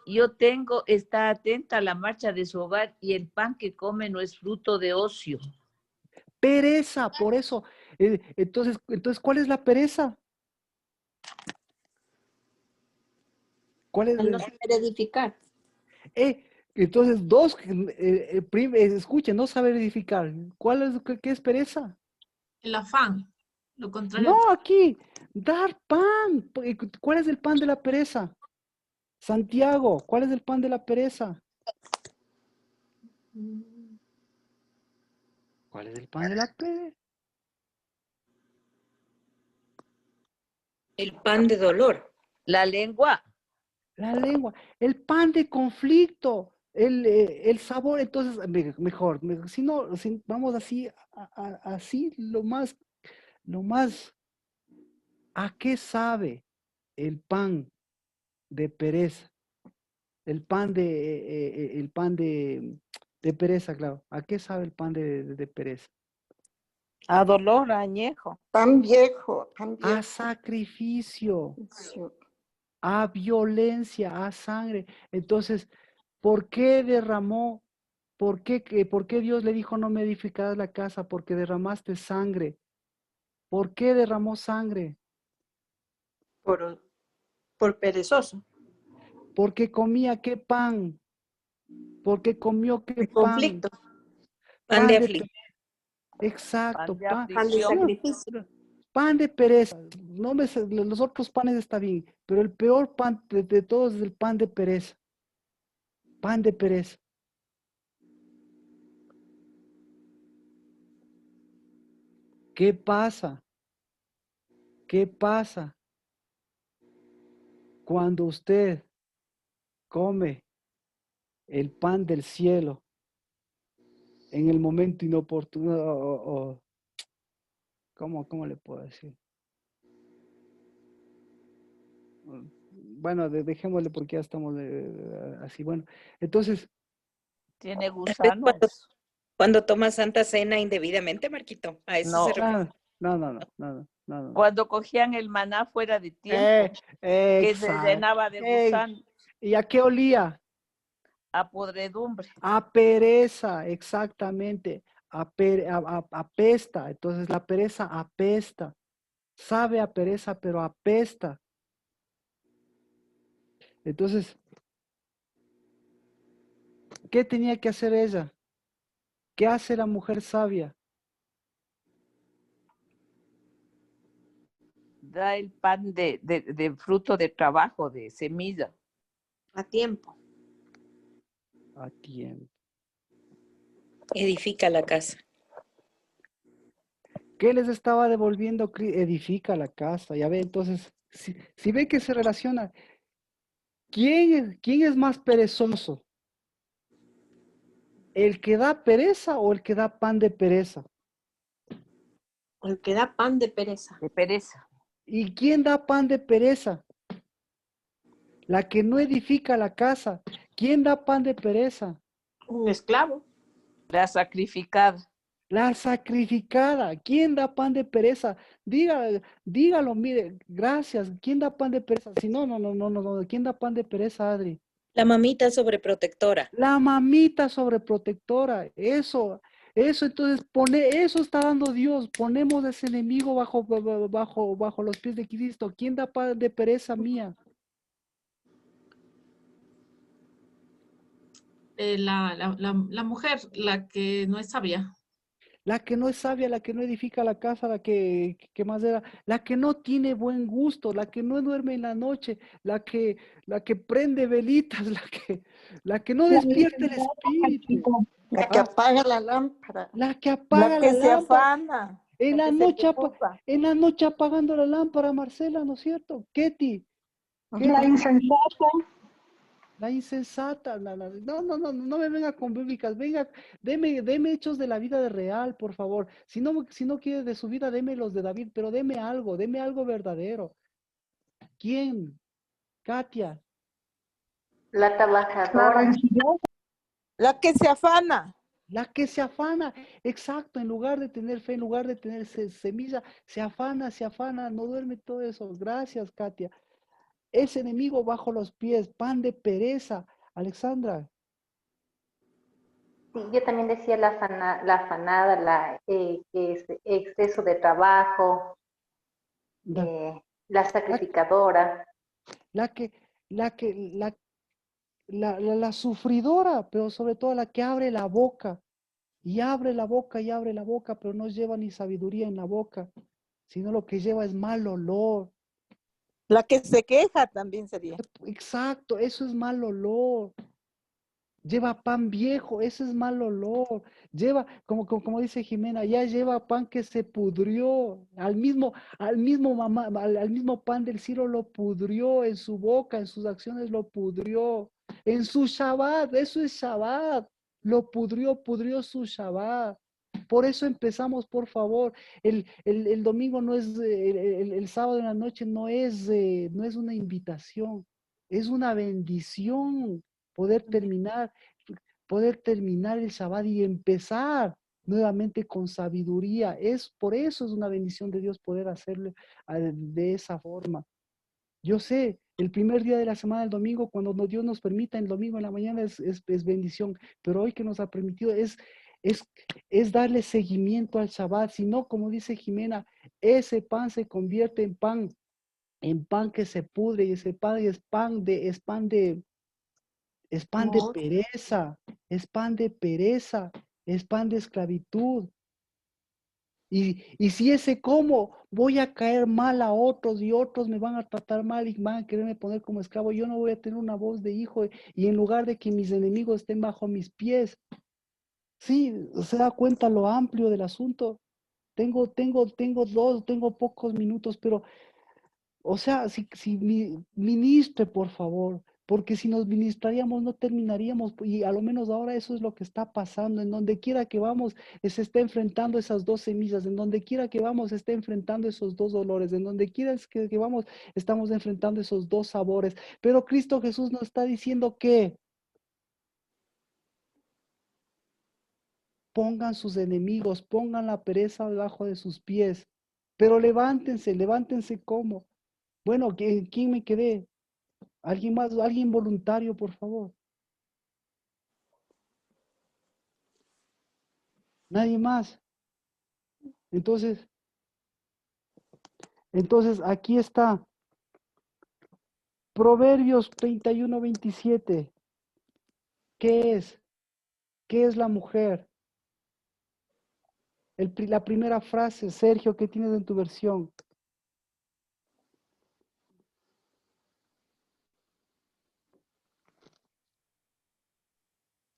yo tengo, está atenta a la marcha de su hogar y el pan que come no es fruto de ocio. Pereza, por eso. Entonces, ¿cuál es la pereza? ¿Cuál es? El no saber edificar. Entonces, escuchen, no saber edificar. ¿Qué es pereza? El afán, lo contrario. No, aquí, dar pan. ¿Cuál es el pan de la pereza? Santiago, ¿cuál es el pan de la pereza? ¿Cuál es el pan de la pereza? El pan de dolor. La lengua. La lengua. El pan de conflicto. El sabor, entonces, mejor. Si no, vamos así, así, lo más, ¿a qué sabe el pan de pereza? El pan de pereza, claro. ¿A qué sabe el pan de pereza? A dolor, a añejo. Tan viejo, tan viejo. A sacrificio, Sí. a violencia, a sangre. Entonces, ¿por qué derramó? ¿Por qué Dios le dijo no me edificarás la casa? Porque derramaste sangre. ¿Por qué derramó sangre? Por perezoso. Porque comía qué pan. Porque comió qué De pan. conflicto. Pan de aflicción. Exacto. Pan de sacrificio. Pan de pereza. No los otros panes está bien, pero el peor pan de todos es el pan de pereza. Pan de pereza. ¿Qué pasa? ¿Qué pasa cuando usted come el pan del cielo en el momento inoportuno? ¿Cómo le puedo decir? Bueno, dejémosle porque ya estamos así. Bueno, entonces. Tiene gusanos. Cuando toma Santa Cena indebidamente, Marquito. A eso se refiere. No. Cuando cogían el maná fuera de tiempo, que se llenaba de gusanos. ¿Y a qué olía? A podredumbre. A pereza, exactamente. Apesta. Entonces la pereza apesta. Sabe a pereza, pero apesta. Entonces, ¿qué tenía que hacer ella? ¿Qué hace la mujer sabia? Da el pan de fruto de trabajo, de semilla. A tiempo. A tiempo. Edifica la casa. ¿Qué les estaba devolviendo? Edifica la casa. Ya ve, entonces, si ve que se relaciona, ¿quién es más perezoso? ¿El que da pereza o el que da pan de pereza? El que da pan de pereza. De pereza. ¿Y quién da pan de pereza? La que no edifica la casa. ¿Quién da pan de pereza? Un esclavo. La sacrificada. La sacrificada. ¿Quién da pan de pereza? Dígalo, mire, gracias. ¿Quién da pan de pereza? Si no. ¿Quién da pan de pereza, Adri? La mamita sobreprotectora. La mamita sobreprotectora. Eso, entonces eso está dando Dios. Ponemos a ese enemigo bajo los pies de Cristo. ¿Quién da pan de pereza mía? La mujer, la que no es sabia. La que no es sabia, la que no edifica la casa, la que más era, la que no tiene buen gusto, la que no duerme en la noche, la que prende velitas, la que no despierta el espíritu. La que apaga la lámpara. La que apaga La que la se lámpara. afana. En la Ese es el noche, que usa. en la noche apagando la lámpara, Marcela, ¿no es cierto? Ketty, La insensata. la insensata, no me venga con bíblicas, venga, deme hechos de la vida de real, por favor. Si no quiere de su vida, deme los de David, pero deme algo verdadero. ¿Quién? Katia. La La trabajadora. vencedora. La que se afana. La que se afana, exacto, en lugar de tener fe, en lugar de tener semilla, se afana, no duerme todo eso. Gracias, Katia. Ese enemigo bajo los pies, pan de pereza. Alexandra, Sí, yo también decía la afanada, que es exceso de trabajo, la, la sacrificadora. la que, la sufridora, pero sobre todo la que abre la boca, y abre la boca, y abre la boca, pero no lleva ni sabiduría en la boca, sino lo que lleva es mal olor. La que se queja también sería. Exacto, eso es mal olor. Lleva pan viejo, ese es mal olor. Lleva, como dice Jimena, ya lleva pan que se pudrió. Al mismo pan del Ciro lo pudrió en su boca, en sus acciones lo pudrió. En su Shabbat, eso es Shabbat. Lo pudrió su Shabbat. Por eso empezamos, por favor. El domingo no es, el sábado en la noche no es una invitación, es una bendición poder terminar el Shabbat y empezar nuevamente con sabiduría. Por eso es una bendición de Dios poder hacerlo de esa forma. Yo sé, el primer día de la semana, el domingo, cuando Dios nos permita, el domingo en la mañana es bendición, pero hoy que nos ha permitido es darle seguimiento al Shabbat. Si no, como dice Jimena, ese pan se convierte en pan que se pudre, y ese pan es pan de pereza, es pan de pereza, es pan de esclavitud. Y si ese como voy a caer mal a otros y otros me van a tratar mal y van a quererme poner como esclavo, yo no voy a tener una voz de hijo y en lugar de que mis enemigos estén bajo mis pies. Sí, se da cuenta lo amplio del asunto. Tengo pocos minutos, pero o sea, si ministre, por favor, porque si nos ministraríamos no terminaríamos, y a lo menos ahora eso es lo que está pasando, en donde quiera que vamos, se está enfrentando esas dos semillas, en donde quiera que vamos, se está enfrentando esos dos dolores, en donde quiera que vamos, estamos enfrentando esos dos sabores, pero Cristo Jesús nos está diciendo que pongan sus enemigos, pongan la pereza debajo de sus pies, pero levántense como. Bueno, ¿quién me quedé? ¿Alguien más? ¿Alguien voluntario, por favor? ¿Nadie más? Entonces aquí está. Proverbios 31-27. ¿Qué es? ¿Qué es la mujer? La primera frase, Sergio, ¿qué tienes en tu versión?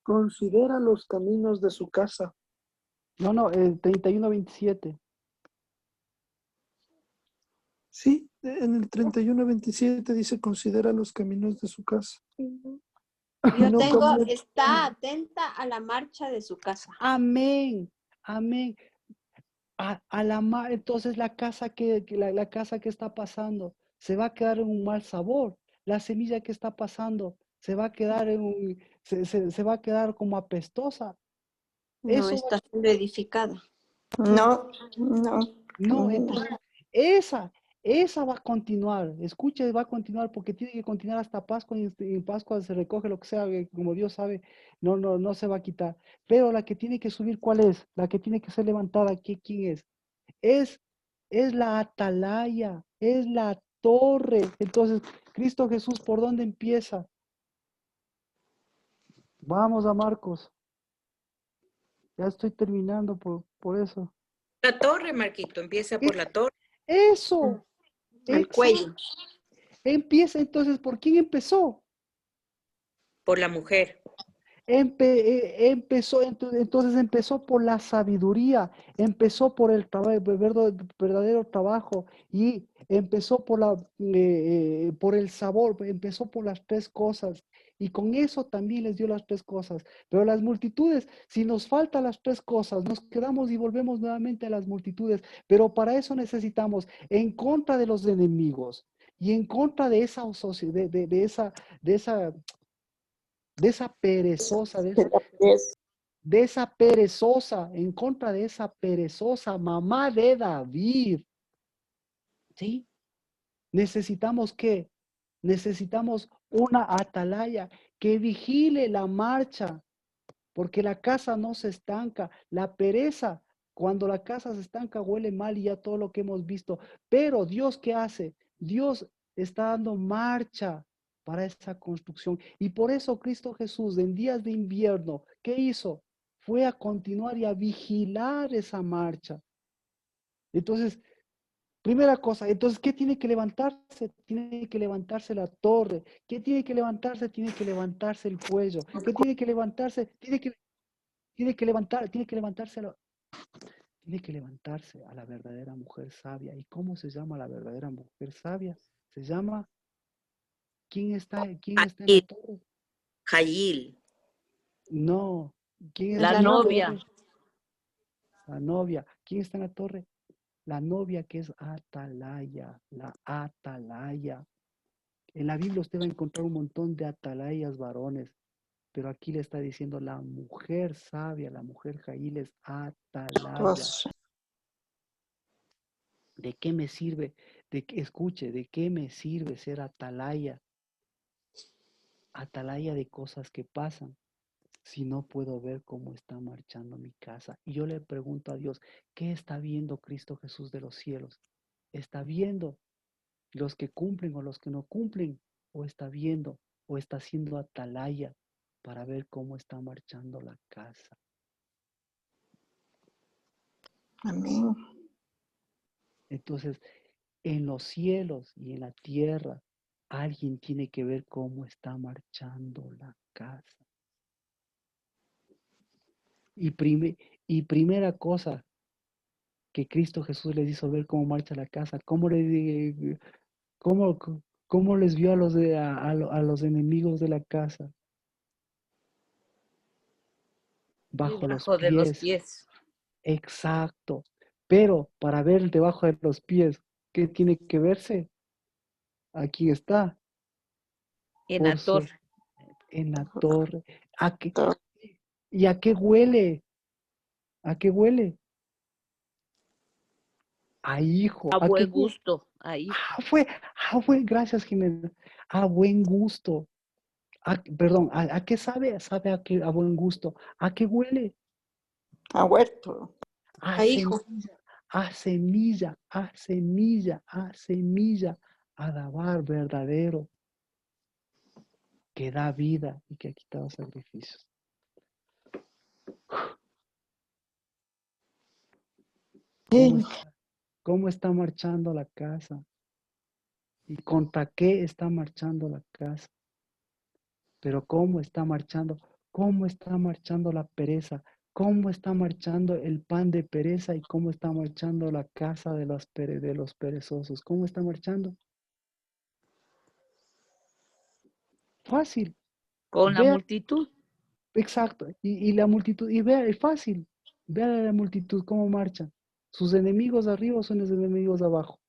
Considera los caminos de su casa. No, el 31-27. Sí, en el 31-27 dice considera los caminos de su casa. Yo No tengo, como- está atenta a la marcha de su casa. Amén, amén. Entonces la casa la casa que está pasando se va a quedar en un mal sabor. La semilla que está pasando se va a quedar se va a quedar como apestosa. No Eso está siendo edificada. No. no, entonces esa va a continuar. Escuche, va a continuar porque tiene que continuar hasta Pascua, y en Pascua se recoge lo que sea, como Dios sabe, no se va a quitar. Pero la que tiene que subir, ¿cuál es? La que tiene que ser levantada, ¿quién es? Es la atalaya, es la torre. Entonces, Cristo Jesús, ¿por dónde empieza? Vamos a Marcos. Ya estoy terminando por eso. La torre, Marquito, empieza por la torre. Eso. El cuello. Empieza entonces, ¿por quién empezó? Por la mujer. Entonces empezó por la sabiduría, empezó por el verdadero trabajo y empezó por el sabor, empezó por las 3 cosas. Y con eso también les dio las 3 cosas. Pero las multitudes, si nos faltan las 3 cosas, nos quedamos y volvemos nuevamente a las multitudes. Pero para eso necesitamos, en contra de los enemigos y en contra de esa perezosa, de esa perezosa, en contra de esa perezosa mamá de David. ¿Sí? Necesitamos ¿qué? Necesitamos una atalaya que vigile la marcha, porque la casa no se estanca. La pereza, cuando la casa se estanca, huele mal y ya todo lo que hemos visto. Pero Dios, ¿qué hace? Dios está dando marcha para esa construcción. Y por eso Cristo Jesús, en días de invierno, ¿qué hizo? Fue a continuar y a vigilar esa marcha. Entonces, primera cosa, entonces, ¿qué tiene que levantarse? Tiene que levantarse la torre. ¿Qué tiene que levantarse? Tiene que levantarse el cuello. ¿Qué tiene que levantarse? Tiene que levantarse a la verdadera mujer sabia. ¿Y cómo se llama la verdadera mujer sabia? Se llama, ¿quién está en la torre? Jayil. No, ¿quién está La en la novia. torre? La novia. ¿Quién está en la torre? La novia, que es atalaya, la atalaya. En la Biblia usted va a encontrar un montón de atalayas varones, pero aquí le está diciendo la mujer sabia, la mujer Jail es atalaya. ¿De qué me sirve? Escuche, ¿de qué me sirve ser atalaya? Atalaya de cosas que pasan, si no puedo ver cómo está marchando mi casa. Y yo le pregunto a Dios, ¿qué está viendo Cristo Jesús de los cielos? ¿Está viendo los que cumplen o los que no cumplen? ¿O está viendo o está haciendo atalaya para ver cómo está marchando la casa? Amén. Entonces, en los cielos y en la tierra, alguien tiene que ver cómo está marchando la casa. Y primera cosa que Cristo Jesús les hizo ver cómo marcha la casa, cómo les vio a los enemigos de la casa. Bajo los Debajo de los pies. pies. Exacto. Pero para ver debajo de los pies, ¿qué tiene que verse? Aquí está. En la torre. En la torre. ¿Y a qué huele? ¿A qué huele? A hijo. A ¿A qué buen gusto. Ahí. Gracias, Jimena. A buen gusto. Perdón, ¿a qué sabe? Sabe a buen gusto. ¿A qué huele? A huerto. A semilla, a semilla, a semilla, a semilla, a dabar verdadero, que da vida y que ha quitado sacrificios. ¿Cómo está marchando la casa? ¿Y contra qué está marchando la casa? Pero ¿cómo está marchando? ¿Cómo está marchando la pereza? ¿Cómo está marchando el pan de pereza? ¿Y cómo está marchando la casa de los perezosos? ¿Cómo está marchando? Fácil. Con la multitud. Exacto. Y la multitud, y vea, es fácil. Vea la multitud cómo marcha. ¿Sus enemigos arriba o son los enemigos abajo?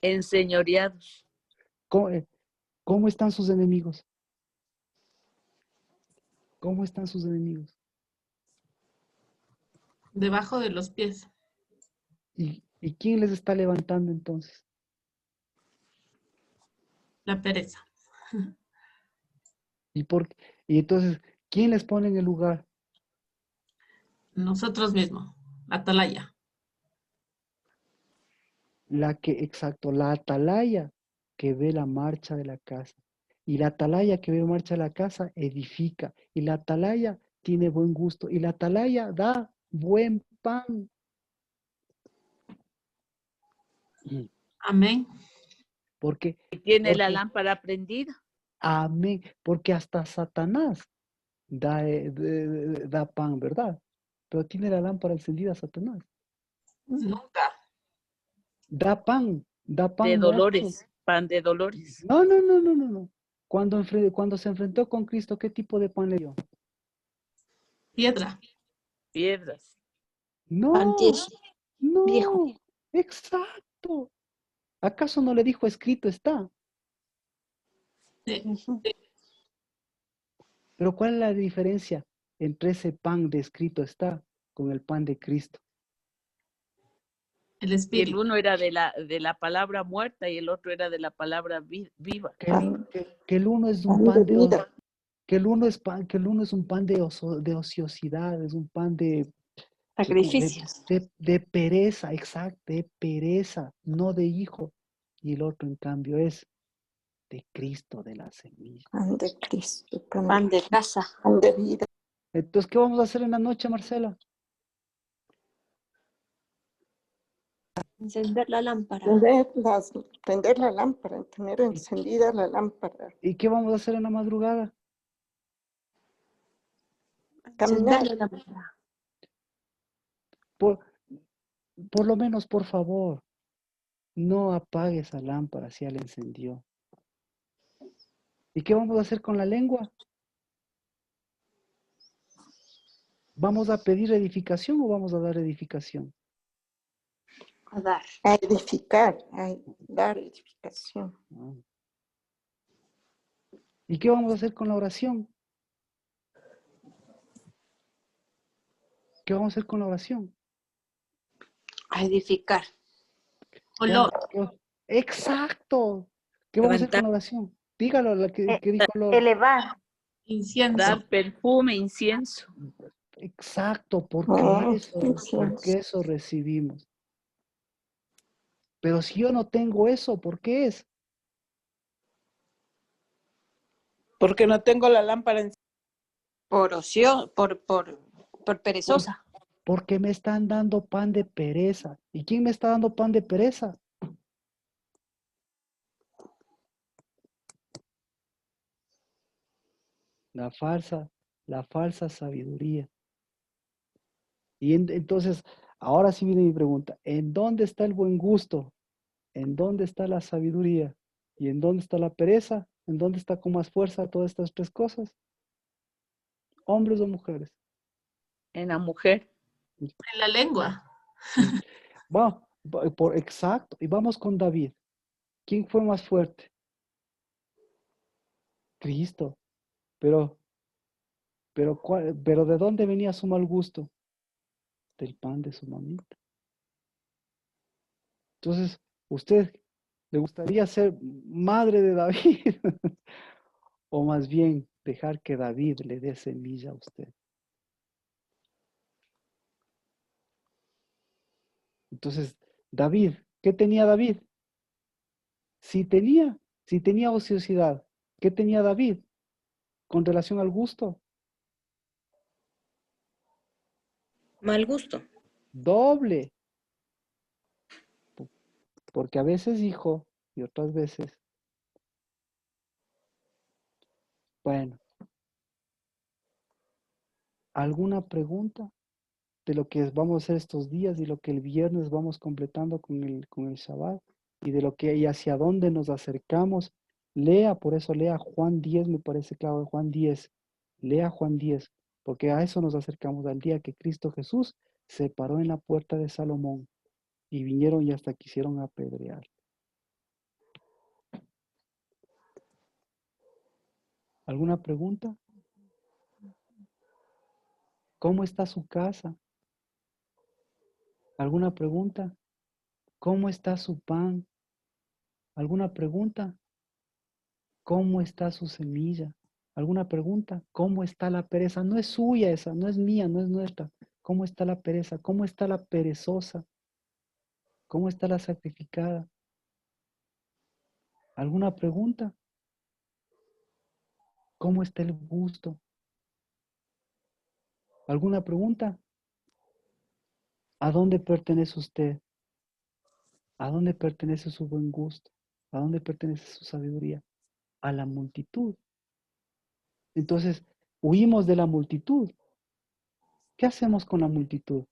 Enseñoreados. ¿Cómo están sus enemigos? ¿Cómo están sus enemigos? Debajo de los pies. ¿Y quién les está levantando entonces? La pereza. Y entonces, ¿quién les pone en el lugar? Nosotros mismos. Atalaya. La atalaya que ve la marcha de la casa. Y la atalaya que ve la marcha de la casa edifica. Y la atalaya tiene buen gusto. Y la atalaya da buen pan. Amén. Porque tiene la lámpara prendida. Amén. Porque hasta Satanás da pan, ¿verdad? Pero tiene la lámpara encendida Satanás. Nunca. Da pan De mucho. dolores, pan de dolores. No, no, no, no, no, no. Cuando se enfrentó con Cristo, ¿qué tipo de pan le dio? Piedra. Piedras. No, Viejo. no, exacto. ¿Acaso no le dijo escrito está? Pero ¿cuál es la diferencia entre ese pan de escrito está con el pan de Cristo? El El espíritu. uno era de la palabra muerta y el otro era de la palabra viva. Que el uno es un pan de que el uno es un pan de ociosidad, es un pan de Sacrificios. de pereza, exacto, de pereza, no de hijo. Y el otro, en cambio, es de Cristo, de la semilla. Pan de Cristo, Pan de casa. pan de vida. Entonces, ¿qué vamos a hacer en la noche, Marcela? Encender la lámpara. Prender la lámpara, tener encendida la lámpara. ¿Y qué vamos a hacer en la madrugada? Caminar. Encender la lámpara. Por lo menos, por favor, no apague esa lámpara si ya la encendió. ¿Y qué vamos a hacer con la lengua? ¿Vamos a pedir edificación o vamos a dar edificación? A dar. A edificar, a dar edificación. ¿Y qué vamos a hacer con la oración? ¿Qué vamos a hacer con la oración? A edificar. Olor. Exacto. ¿Qué vamos a hacer con la oración? Dígalo, la que dijo lo... Elevar. Incienso. Dar perfume, incienso. Exacto, porque incienso. eso recibimos. Pero si yo no tengo eso, ¿por qué es? Porque no tengo la lámpara en... Por ocio, por perezosa. Porque me están dando pan de pereza. ¿Y quién me está dando pan de pereza? La falsa sabiduría. Y entonces, ahora sí viene mi pregunta. ¿En dónde está el buen gusto? ¿En dónde está la sabiduría? ¿Y en dónde está la pereza? ¿En dónde está con más fuerza todas estas tres cosas? ¿Hombres o mujeres? En la mujer. En la lengua. Exacto. Y vamos con David. ¿Quién fue más fuerte? Cristo. Pero ¿de dónde venía su mal gusto? Del pan de su mamita. Entonces, ¿usted le gustaría ser madre de David? O más bien dejar que David le dé semilla a usted. Entonces, David, ¿qué tenía David? Si tenía ociosidad, ¿qué tenía David con relación al gusto? Mal gusto. Doble. Porque a veces hijo y otras veces. Bueno. ¿Alguna pregunta de lo que vamos a hacer estos días y lo que el viernes vamos completando con el Shabbat? Y de lo que y hacia dónde nos acercamos. Lea, por eso lea Juan 10, me parece claro, Juan 10. Lea Juan 10, porque a eso nos acercamos, al día que Cristo Jesús se paró en la puerta de Salomón y vinieron y hasta quisieron apedrear. ¿Alguna pregunta? ¿Cómo está su casa? ¿Alguna pregunta? ¿Cómo está su pan? ¿Alguna pregunta? ¿Cómo está su semilla? ¿Alguna pregunta? ¿Cómo está la pereza? No es suya esa, no es mía, no es nuestra. ¿Cómo está la pereza? ¿Cómo está la perezosa? ¿Cómo está la sacrificada? ¿Alguna pregunta? ¿Cómo está el gusto? ¿Alguna pregunta? ¿A dónde pertenece usted? ¿A dónde pertenece su buen gusto? ¿A dónde pertenece su sabiduría? A la multitud. Entonces, Huimos de la multitud. ¿Qué hacemos con la multitud?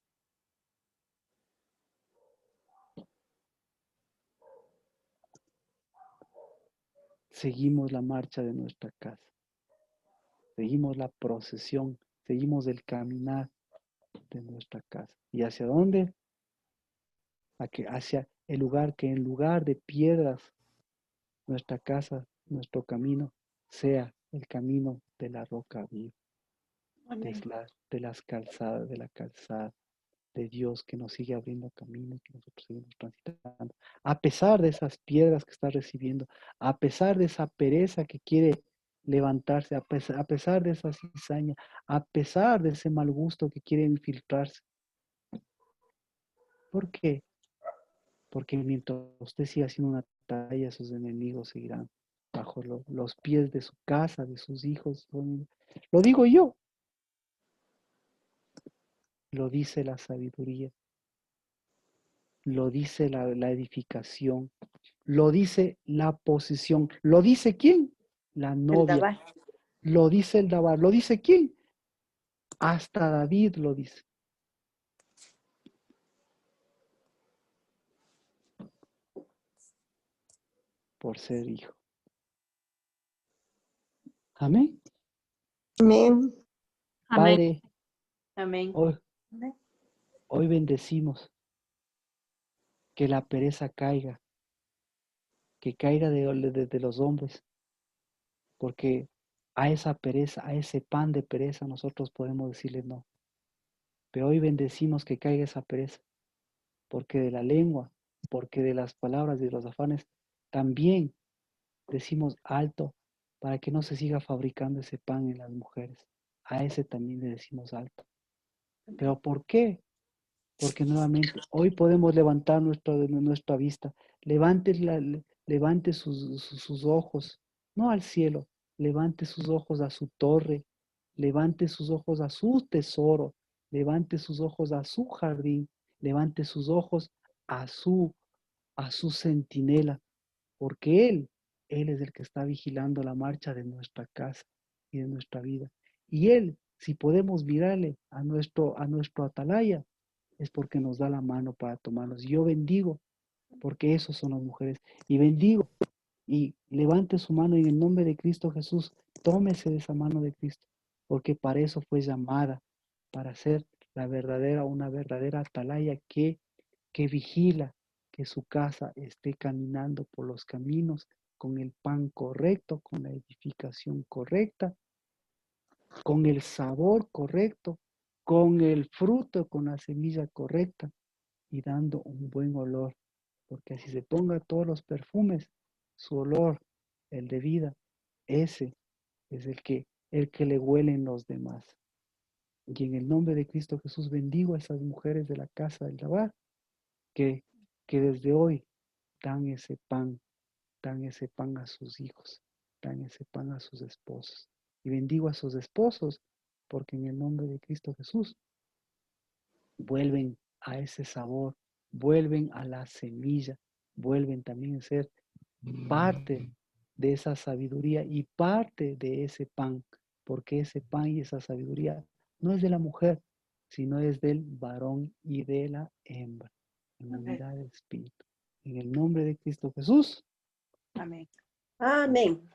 Seguimos la marcha de nuestra casa. Seguimos la procesión. Seguimos el caminar de nuestra casa. ¿Y hacia dónde? Hacia el lugar que en lugar de piedras, nuestra casa, nuestro camino, sea el camino de la roca viva, de las calzadas, de la calzada de Dios que nos sigue abriendo camino y que nosotros seguimos transitando. A pesar de esas piedras que está recibiendo, a pesar de esa pereza que quiere levantarse, a pesar de esa cizaña, a pesar de ese mal gusto que quiere infiltrarse. ¿Por qué? Porque mientras usted siga haciendo una talla, sus enemigos seguirán bajo los pies de su casa, de sus hijos. Lo digo yo. Lo dice la sabiduría. Lo dice la edificación. Lo dice la posición. ¿Lo dice quién? La novia. Lo dice el Dabar. ¿Lo dice quién? Hasta David lo dice. Por ser hijo. Amén. Amén. Padre, Amén. hoy bendecimos que la pereza caiga, que caiga de los hombres, porque a esa pereza, a ese pan de pereza nosotros podemos decirle no. Pero hoy bendecimos que caiga esa pereza, porque de la lengua, porque de las palabras y de los afanes, también decimos alto para que no se siga fabricando ese pan en las mujeres. A ese también le decimos alto. ¿Pero por qué? Porque nuevamente hoy podemos levantar nuestra vista. Levante sus ojos, no al cielo, levante sus ojos a su torre, levante sus ojos a su tesoro, levante sus ojos a su jardín, levante sus ojos a su centinela, porque Él es el que está vigilando la marcha de nuestra casa y de nuestra vida. Y Él, si podemos mirarle a nuestro atalaya, es porque nos da la mano para tomarnos. Y yo bendigo, porque esos son las mujeres. Y bendigo, y levante su mano en el nombre de Cristo Jesús. Tómese de esa mano de Cristo, porque para eso fue llamada, para ser una verdadera atalaya que vigila que su casa esté caminando por los caminos con el pan correcto, con la edificación correcta, con el sabor correcto, con el fruto, con la semilla correcta y dando un buen olor. Porque así se ponga todos los perfumes, su olor, el de vida, ese es el que le huelen los demás. Y en el nombre de Cristo Jesús bendigo a esas mujeres de la casa del Dabar que desde hoy dan ese pan a sus hijos, dan ese pan a sus esposos. Y bendigo a sus esposos porque en el nombre de Cristo Jesús vuelven a ese sabor, vuelven a la semilla, vuelven también a ser parte de esa sabiduría y parte de ese pan, porque ese pan y esa sabiduría no es de la mujer, sino es del varón y de la hembra, en unidad del Espíritu. En el nombre de Cristo Jesús. Amén. Amén.